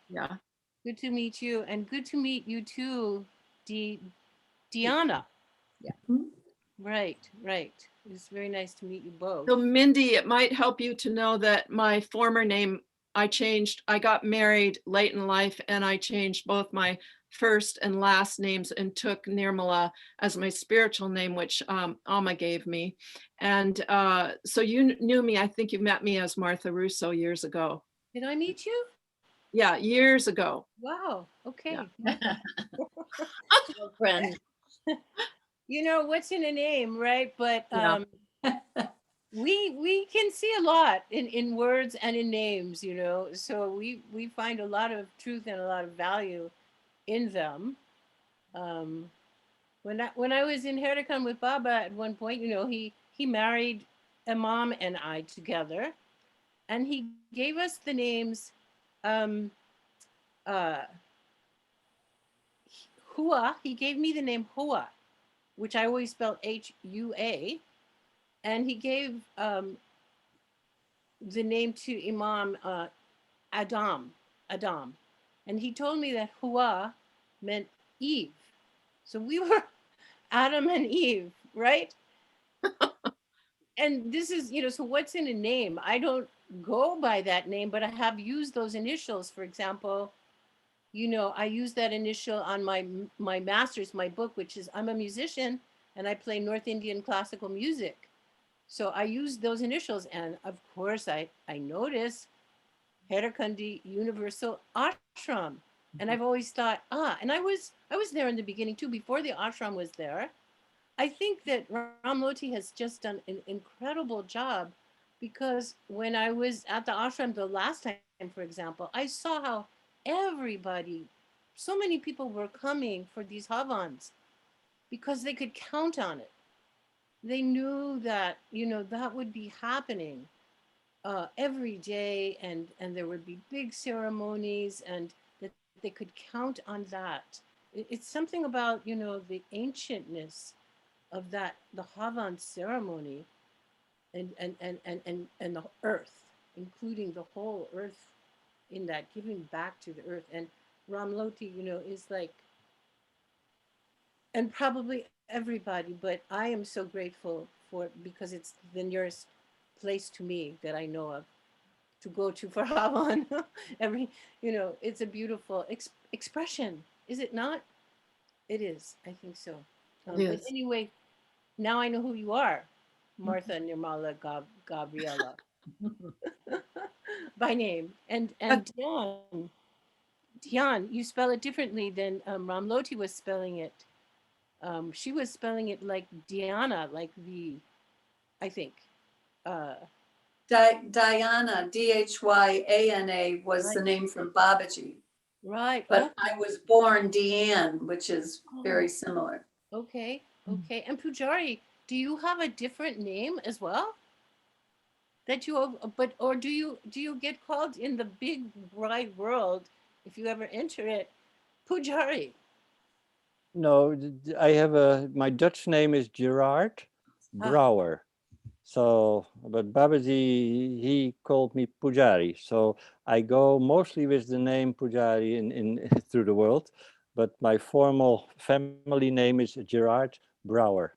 Yeah. Good to meet you, and good to meet you too, Diana. Yeah. Right. It's very nice to meet you both. So Mindy, it might help you to know that my former name, I changed. I got married late in life and I changed both my first and last names and took Nirmala as my spiritual name, which Amma gave me. And so you knew me, I think you met me as Martha Russo years ago. Did I meet you? Yeah, years ago. Wow. Okay. Yeah. Friend. What's in a name, right? But Yeah. we can see a lot in words and in names, so we find a lot of truth and a lot of value in them. When I was in Haidakhandi with Baba at one point, he married Imam and I together, and he gave us the names Hua. He gave me the name Hua, which I always spelled Hua, and he gave the name to Imam Adam, and he told me that Hua meant Eve. So we were Adam and Eve, right? And this is, so what's in a name? I don't go by that name, but I have used those initials. For example, I use that initial on my master's, my book, which is, I'm a musician and I play North Indian classical music. So I use those initials, and of course I notice Haidakhandi Universal Ashram. And I've always thought, and I was there in the beginning too, before the ashram was there. I think that Ramloti has just done an incredible job, because when I was at the ashram the last time, for example, I saw how so many people were coming for these havans because they could count on it. They knew that, that would be happening every day, and there would be big ceremonies, and that they could count on that. It's something about, the ancientness of that, the Havan ceremony, and the earth, including the whole earth in that, giving back to the earth. And Ramloti, you know, is like, and probably everybody, but I am so grateful for it because it's the nearest place to me that I know of to go to for Havan. Every, you know, it's a beautiful expression, is it not? It is, I think so. But Yes. anyway, now I know who you are, Martha Nirmala Gabriela, by name. And Dhyanne, you spell it differently than Ramloti was spelling it. She was spelling it like Diana, like the, I think. Diana, Dhyana, was Right. the name from Babaji, Right. but I was born Deanne, which is very similar. Okay. Okay. And Pujari, do you have a different name as well? That you have, but or do you get called in the big wide world, if you ever enter it, Pujari? No, I have my Dutch name is Gerard Brouwer. So, but Babaji, he called me Pujari. So I go mostly with the name Pujari in through the world, but my formal family name is Gerard Brouwer.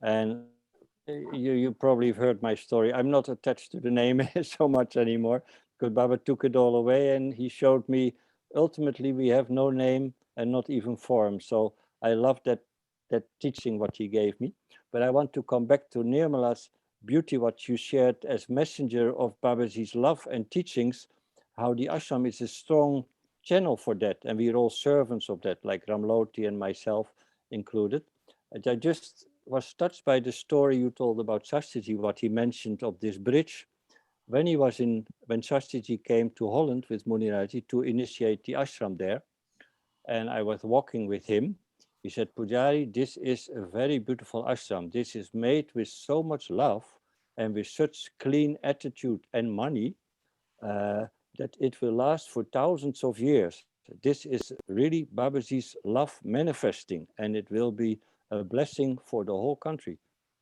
And you probably have heard my story. I'm not attached to the name so much anymore because Baba took it all away and he showed me ultimately we have no name and not even form. So I love that teaching what he gave me. But I want to come back to Nirmala's beauty, what you shared as messenger of Babaji's love and teachings, how the ashram is a strong channel for that. And we're all servants of that, like Ramloti and myself included. And I just was touched by the story you told about Shastriji, what he mentioned of this bridge. When Shastriji came to Holland with Muniraji to initiate the ashram there, and I was walking with him, he said, Pujari, this is a very beautiful ashram. This is made with so much love and with such clean attitude and money that it will last for thousands of years. This is really Babaji's love manifesting, and it will be a blessing for the whole country.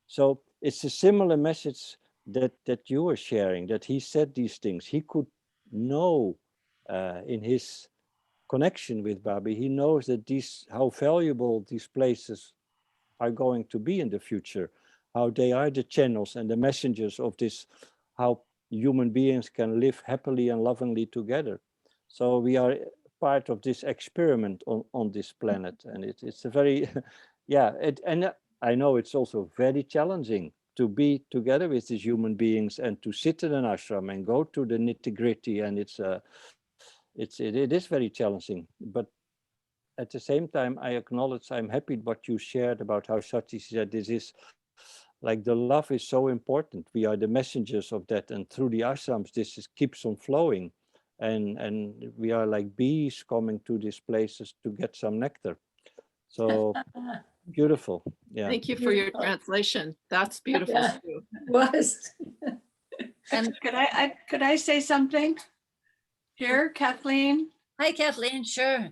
So it's a similar message that you were sharing, that he said these things. He could know in his connection with Babi, he knows that how valuable these places are going to be in the future, how they are the channels and the messengers of this, how human beings can live happily and lovingly together. So we are part of this experiment on this planet, and it's a very, and I know it's also very challenging to be together with these human beings and to sit in an ashram and go to the nitty-gritty, and it is very challenging. But at the same time, I acknowledge, I'm happy what you shared about how Sati said this is like the love is so important. We are the messengers of that, and through the ashrams, keeps on flowing, and we are like bees coming to these places to get some nectar. So beautiful. Yeah. Thank you for your translation. That's beautiful too. Was. And could I say something here, Kathleen? Hi, Kathleen. Sure.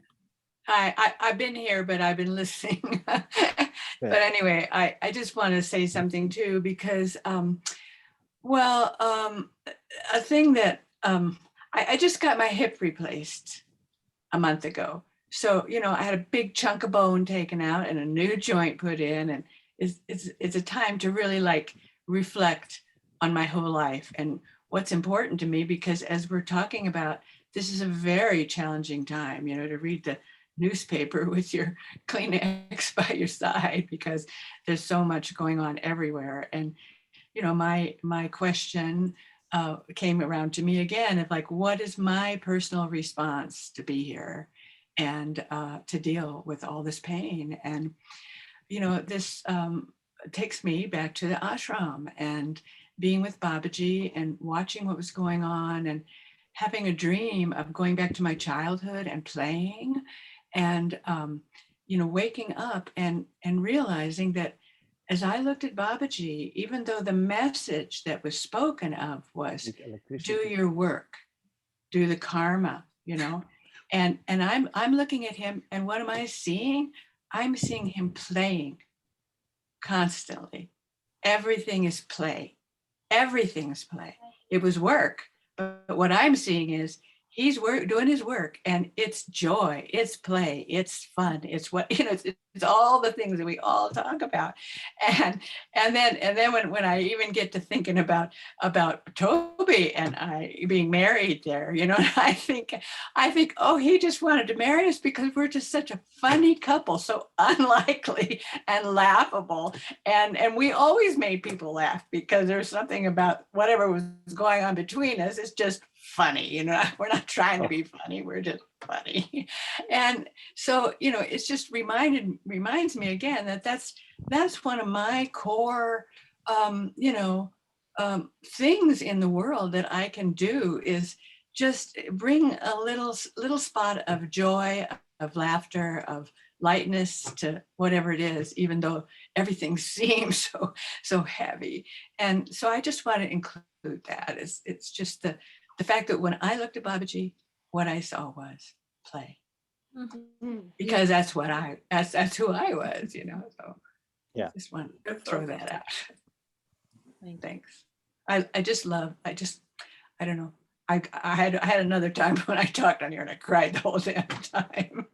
Hi, I've been here, but I've been listening. But anyway, I just want to say something too, because, a thing that I just got my hip replaced a month ago. So, you know, I had a big chunk of bone taken out and a new joint put in, and it's a time to really like reflect on my whole life and what's important to me, because as we're talking about, this is a very challenging time, you know, to read the newspaper with your Kleenex by your side, because there's so much going on everywhere. And, you know, my question came around to me again of like, what is my personal response to be here and to deal with all this pain? And, you know, this takes me back to the ashram and being with Babaji and watching what was going on and having a dream of going back to my childhood and playing and, you know, waking up and realizing that as I looked at Babaji, even though the message that was spoken of was do your work, do the karma, you know, and I'm looking at him, and what am I seeing? I'm seeing him playing constantly. Everything is play. Everything is play. It was work, but what I'm seeing is he's doing his work, and it's joy, it's play, it's fun, it's what, it's all the things that we all talk about. And then when I even get to thinking about Toby and I being married there, I think, oh, he just wanted to marry us because we're just such a funny couple, so unlikely and laughable. And we always made people laugh because there's something about whatever was going on between us. It's just funny, we're not trying to be funny, we're just funny. And so, it's just reminds me again that that's one of my core, things in the world that I can do, is just bring a little spot of joy, of laughter, of lightness to whatever it is, even though everything seems so heavy. And so I just want to include that. It's just the fact that when I looked at Babaji, what I saw was play. Because that's who I was, so Yeah. Just want to throw that out. Thanks. I just love, I don't know. I had another time when I talked on here and I cried the whole damn time.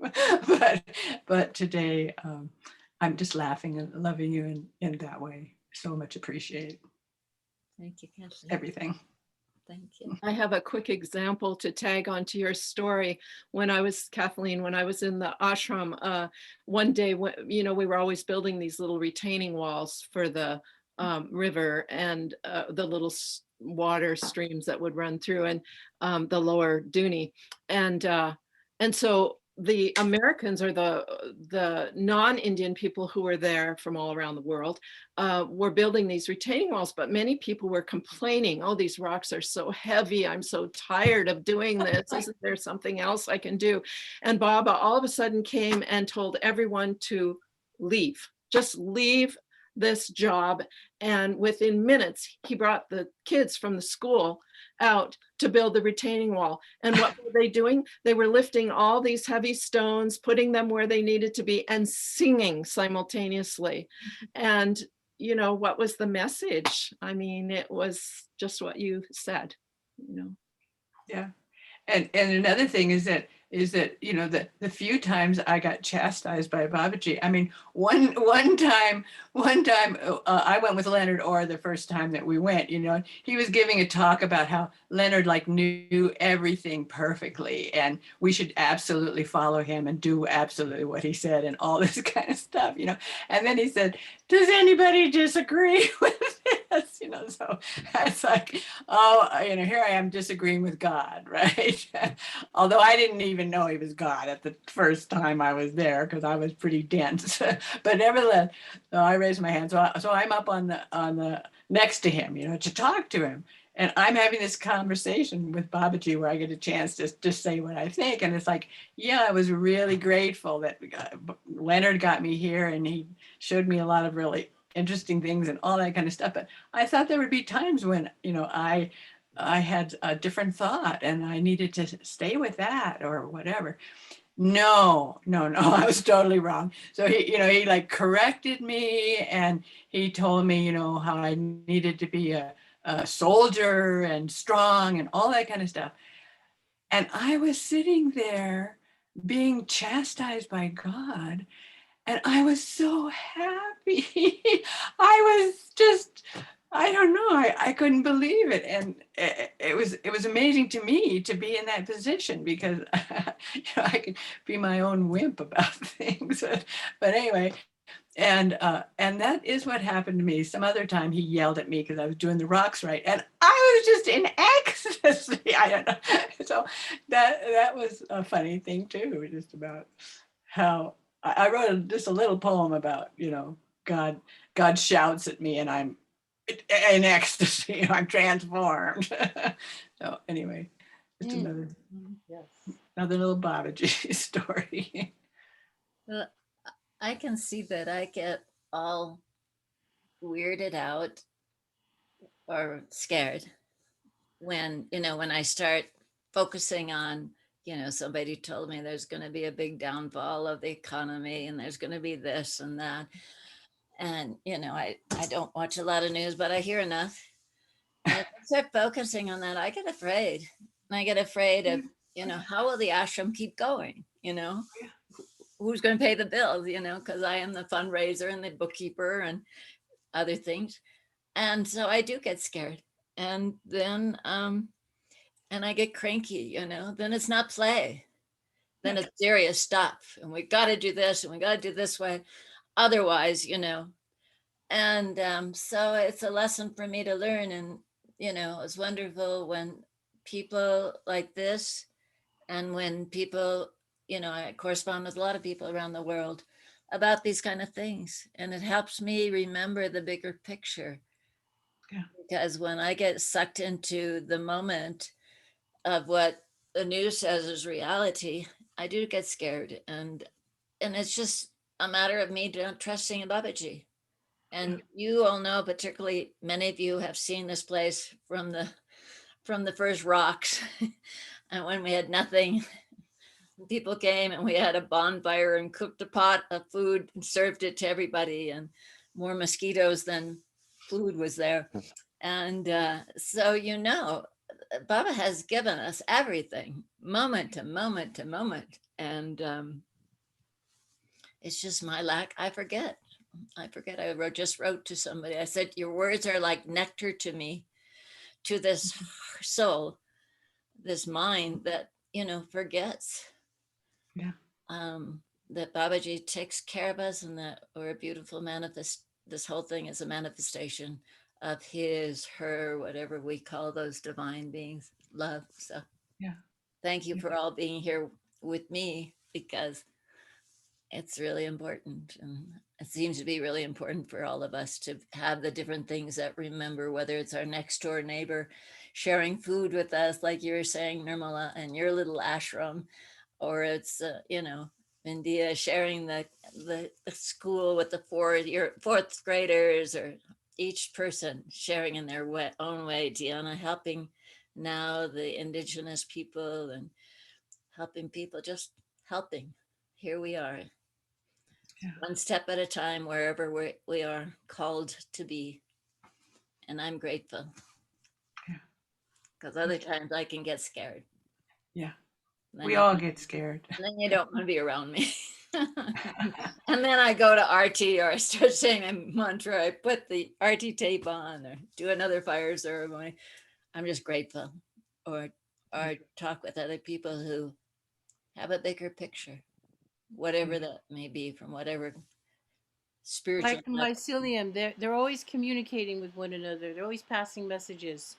but today I'm just laughing and loving you in that way. So much appreciate. Thank you, Kathleen. Everything. Thank you. I have a quick example to tag onto your story. Kathleen, when I was in the ashram, one day, we were always building these little retaining walls for the river and the little water streams that would run through, and the lower Duni. And so the Americans, or the non-Indian people who were there from all around the world, were building these retaining walls, but many people were complaining, oh, these rocks are so heavy, I'm so tired of doing this, isn't there something else I can do? And Baba all of a sudden came and told everyone to leave, just leave this job. And within minutes, he brought the kids from the school out to build the retaining wall. And what were they doing? They were lifting all these heavy stones, putting them where they needed to be, and singing simultaneously. And what was the message? I mean, it was just what you said, Yeah. And another thing is that the few times I got chastised by Babaji. I mean, one time I went with Leonard Orr the first time that we went. He was giving a talk about how Leonard knew everything perfectly, and we should absolutely follow him and do absolutely what he said, and all this kind of stuff. And then he said, "Does anybody disagree with this?" So that's like, oh, here I am disagreeing with God, right? Although I didn't even know he was God at the first time I was there, because I was pretty dense. But nevertheless, so I raised my hand. So I'm up on the next to him, to talk to him. And I'm having this conversation with Babaji where I get a chance to just say what I think. And it's like, yeah, I was really grateful that Leonard got me here, and he showed me a lot of really interesting things and all that kind of stuff. But I thought there would be times when, I had a different thought and I needed to stay with that or whatever. No, I was totally wrong. So he corrected me, and he told me, how I needed to be a soldier and strong and all that kind of stuff. And I was sitting there being chastised by God, and I was so happy. I was just, I don't know, I couldn't believe it. And it was amazing to me to be in that position, because I could be my own wimp about things. But anyway, and that is what happened to me. Some other time he yelled at me because I was doing the rocks right, and I was just in ecstasy. I don't know. So that was a funny thing too, just about how I wrote just a little poem about, God shouts at me and I'm in ecstasy. I'm transformed. So anyway, it's another little Babaji story. Well, I can see that I get all weirded out or scared when I start focusing on, somebody told me there's going to be a big downfall of the economy and there's going to be this and that. And, I don't watch a lot of news, but I hear enough. And if I start focusing on that, I get afraid. And I get afraid of how will the ashram keep going? Who's going to pay the bills, because I am the fundraiser and the bookkeeper and other things. And so I do get scared. And then, and I get cranky, then it's not play. Then it's serious stuff. And we got to do this and we got to do this way. Otherwise, and so it's a lesson for me to learn. And, it's wonderful when people like this, and when people, I correspond with a lot of people around the world about these kind of things. And it helps me remember the bigger picture. Yeah. Because when I get sucked into the moment of what the news says is reality, I do get scared. And it's just a matter of me not trusting in Babaji. And you all know, particularly many of you have seen this place from the first rocks. And when we had nothing, people came and we had a bonfire and cooked a pot of food and served it to everybody, and more mosquitoes than food was there. And so, Baba has given us everything, moment to moment to moment. And it's just my lack. I forget. I just wrote to somebody. I said, your words are like nectar to me, to this soul, this mind that, forgets. Yeah. That Babaji takes care of us, and that we're a beautiful this whole thing is a manifestation of his, her, whatever we call those divine beings, love. So thank you for all being here with me, because it's really important. And it seems to be really important for all of us to have the different things that remember, whether it's our next door neighbor sharing food with us, like you were saying, Nirmala, and your little ashram, or it's, India sharing the school with the fourth graders, or each person sharing in their own way. Diana helping now the indigenous people, and helping people, just helping. Here we are, one step at a time, wherever we are called to be. And I'm grateful, because other times I can get scared. Yeah. We all get scared. And then you don't want to be around me. And then I go to RT, or I start saying a mantra, I put the RT tape on, or do another fire ceremony. I'm just grateful. Or talk with other people who have a bigger picture, whatever that may be, from whatever spiritual. Like the mycelium, they're always communicating with one another. They're always passing messages,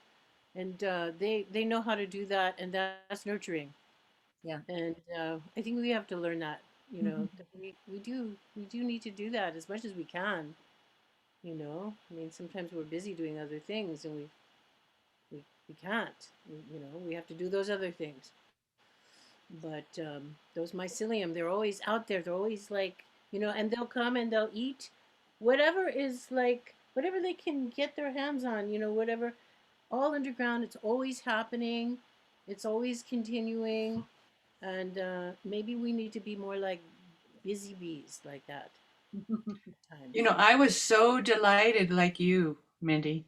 and they know how to do that, and that's nurturing. Yeah. And I think we have to learn that. That we do need to do that as much as we can. I mean, sometimes we're busy doing other things, and we can't. We have to do those other things. But those mycelium, they're always out there. They're always like, and they'll come and they'll eat whatever is like, whatever they can get their hands on, whatever, all underground. It's always happening. It's always continuing. And maybe we need to be more like busy bees like that. I was so delighted, like you, Mindy,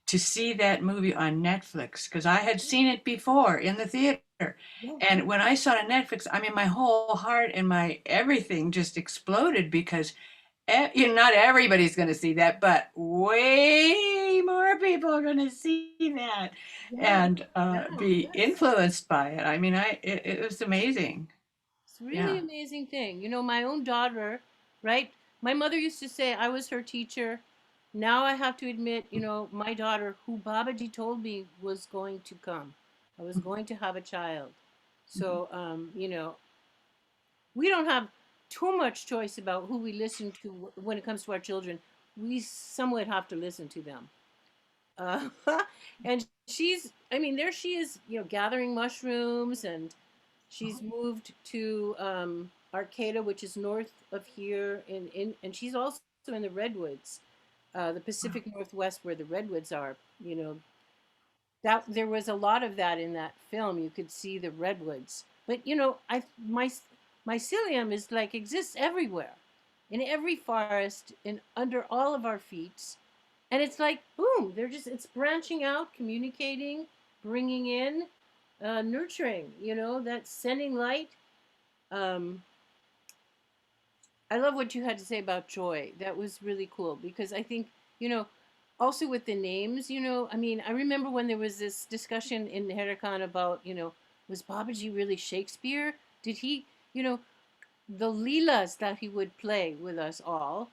to see that movie on Netflix, because I had seen it before in the theater. And when I saw it on Netflix, I mean, my whole heart and my everything just exploded, because not everybody's going to see that, but way more people are going to see that and be influenced by it. I mean, it was amazing. It's a really amazing thing. My own daughter, right? My mother used to say I was her teacher. Now I have to admit, my daughter, who Babaji told me was going to come, I was going to have a child. So, we don't have too much choice about who we listen to when it comes to our children. We somewhat have to listen to them. And there she is, gathering mushrooms, and she's moved to Arcata, which is north of here, and she's also in the redwoods, the Pacific Northwest, where the redwoods are. That there was a lot of that in that film. You could see the redwoods, but mycelium is like exists everywhere, in every forest, and under all of our feet, and it's like boom, it's branching out, communicating, bringing in. nurturing, you know, that sending light. Um, I love what you had to say about joy. That was really cool because I think, you know, also with the names, you know, I mean, I remember when there was this discussion in Herakan about, you know, was Babaji really Shakespeare? Did he, you know, the Leelas that he would play with us all.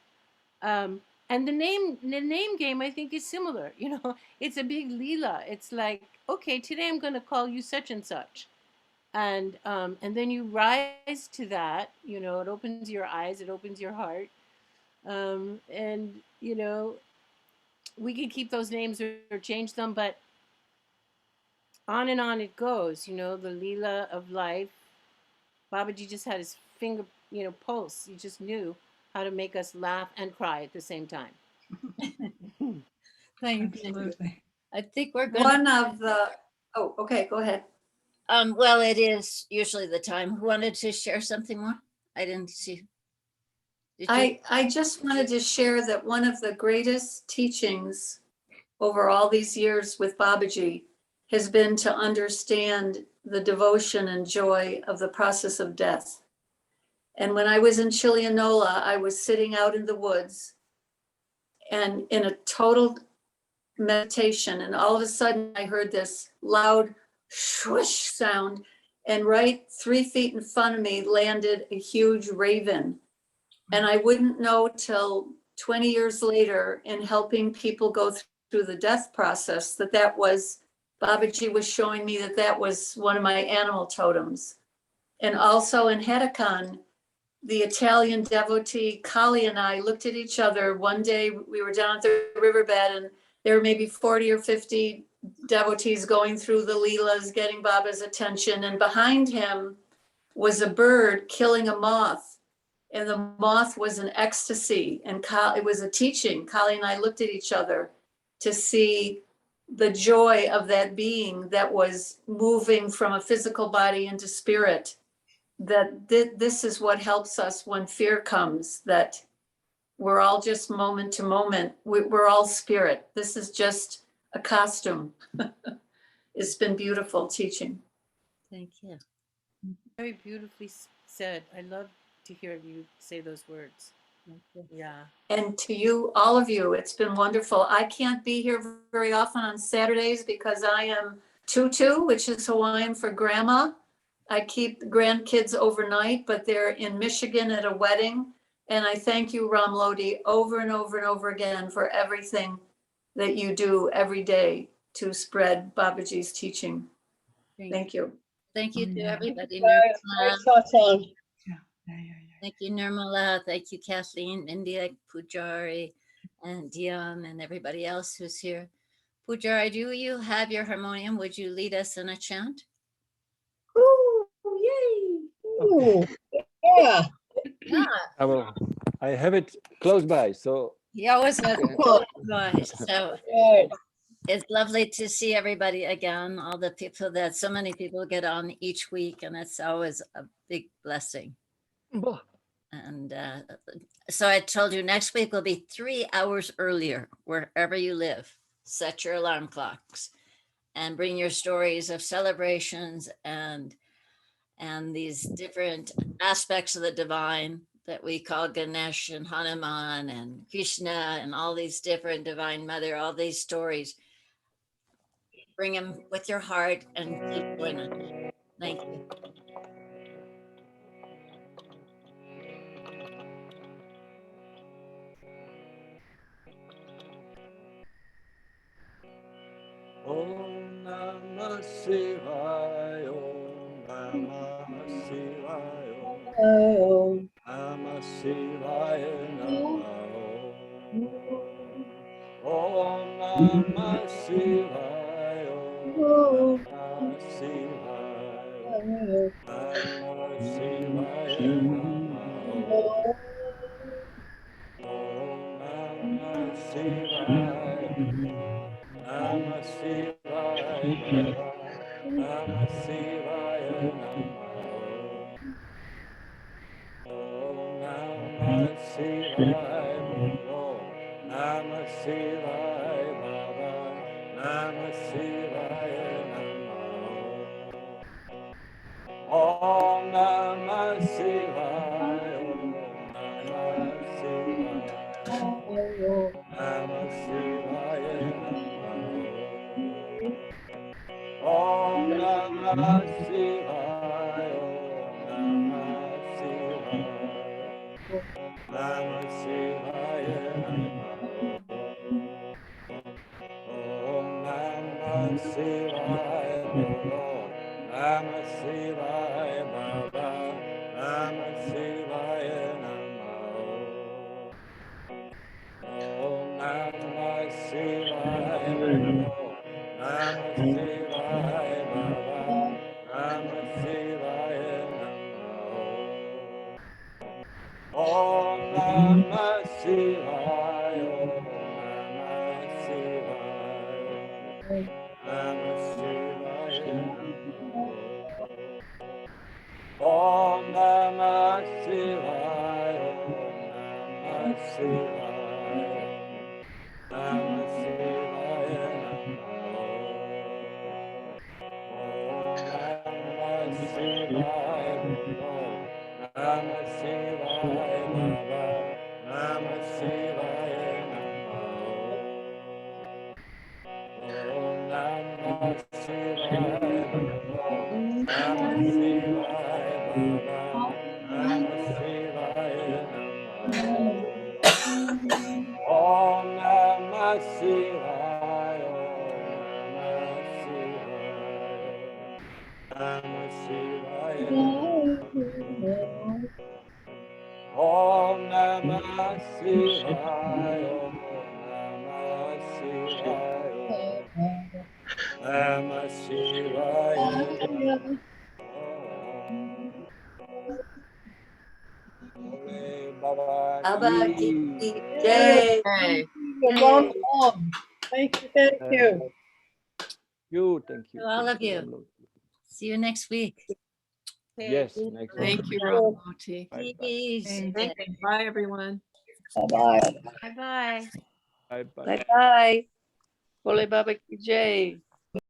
And the name game I think is similar. You know, it's a big Leela. It's like, okay, today I'm going to call you such and such, and then you rise to that. You know, it opens your eyes, it opens your heart, and you know, we can keep those names or change them, but on and on it goes. You know, the Leela of life. Babaji just had his finger, you know, pulse. He just knew how to make us laugh and cry at the same time. Thank you. Absolutely. I think we're going One of the, oh, okay, go ahead. well, it is usually the time. Who wanted to share something more? I didn't see. Did you? I just wanted to share that one of the greatest teachings over all these years with Babaji has been to understand the devotion and joy of the process of death. And when I was in Chilianola, I was sitting out in the woods and in a total meditation. And all of a sudden I heard this loud swoosh sound. And right 3 feet in front of me landed a huge raven. And I wouldn't know till 20 years later in helping people go through the death process that was, Babaji was showing me that was one of my animal totems. And also in Haidakhandi, the Italian devotee Kali and I looked at each other one day. We were down at the riverbed and there were maybe 40 or 50 devotees going through the Leelas, getting Baba's attention. And behind him was a bird killing a moth. And the moth was an ecstasy. And it was a teaching. Kali and I looked at each other to see the joy of that being that was moving from a physical body into spirit. That this is what helps us when fear comes, that we're all just moment to moment. We're all spirit. This is just a costume. It's been beautiful teaching. Thank you. Very beautifully said. I love to hear you say those words. Yeah. And to you, all of you, it's been wonderful. I can't be here very often on Saturdays because I am Tutu, which is Hawaiian for grandma. I keep the grandkids overnight, but they're in Michigan at a wedding. And I thank you, Ram Lodi, over and over and over again for everything that you do every day to spread Babaji's teaching. Thank you. Thank you to everybody. Great satsang. Thank you, Nirmala. Thank you, Kathleen, India, Pujari, and Dion, and everybody else who's here. Pujari, do you have your harmonium? Would you lead us in a chant? Ooh, yay. Ooh, yeah. Yeah. I have it close by, so. He always has it close by. So Right. it's lovely to see everybody again. All the people so many people get on each week, and it's always a big blessing. And so I told you next week will be 3 hours earlier, wherever you live. Set your alarm clocks and bring your stories of celebrations and these different aspects of the divine that we call Ganesh and Hanuman and Krishna and all these different divine mother, all these stories. Bring them with your heart and keep doing it. Thank you. Om Namah Shivaya, Om Namah Shivaya, Om Namah Shivaya, Om Namah Shivaya, Om Namah Shivaya, Namah Shivaya, Om Namah Shivaya, Namah Shivaya, Namah Shivaya, Om Namah Shivaya, Namah Shivaya, Baba, Namah Shivaya, Baba Ki Jai. Hey. Ram, Ram. Thank you, thank you. Thank you. To all thank of you. Ramloti. See you next week. Yes, next one. Thank you, Ramloti. Bye-bye. Peace. Thank you. Bye, everyone. Bye-bye. Bye-bye. Bye-bye. Bye bye. Bole Baba Ki Jai.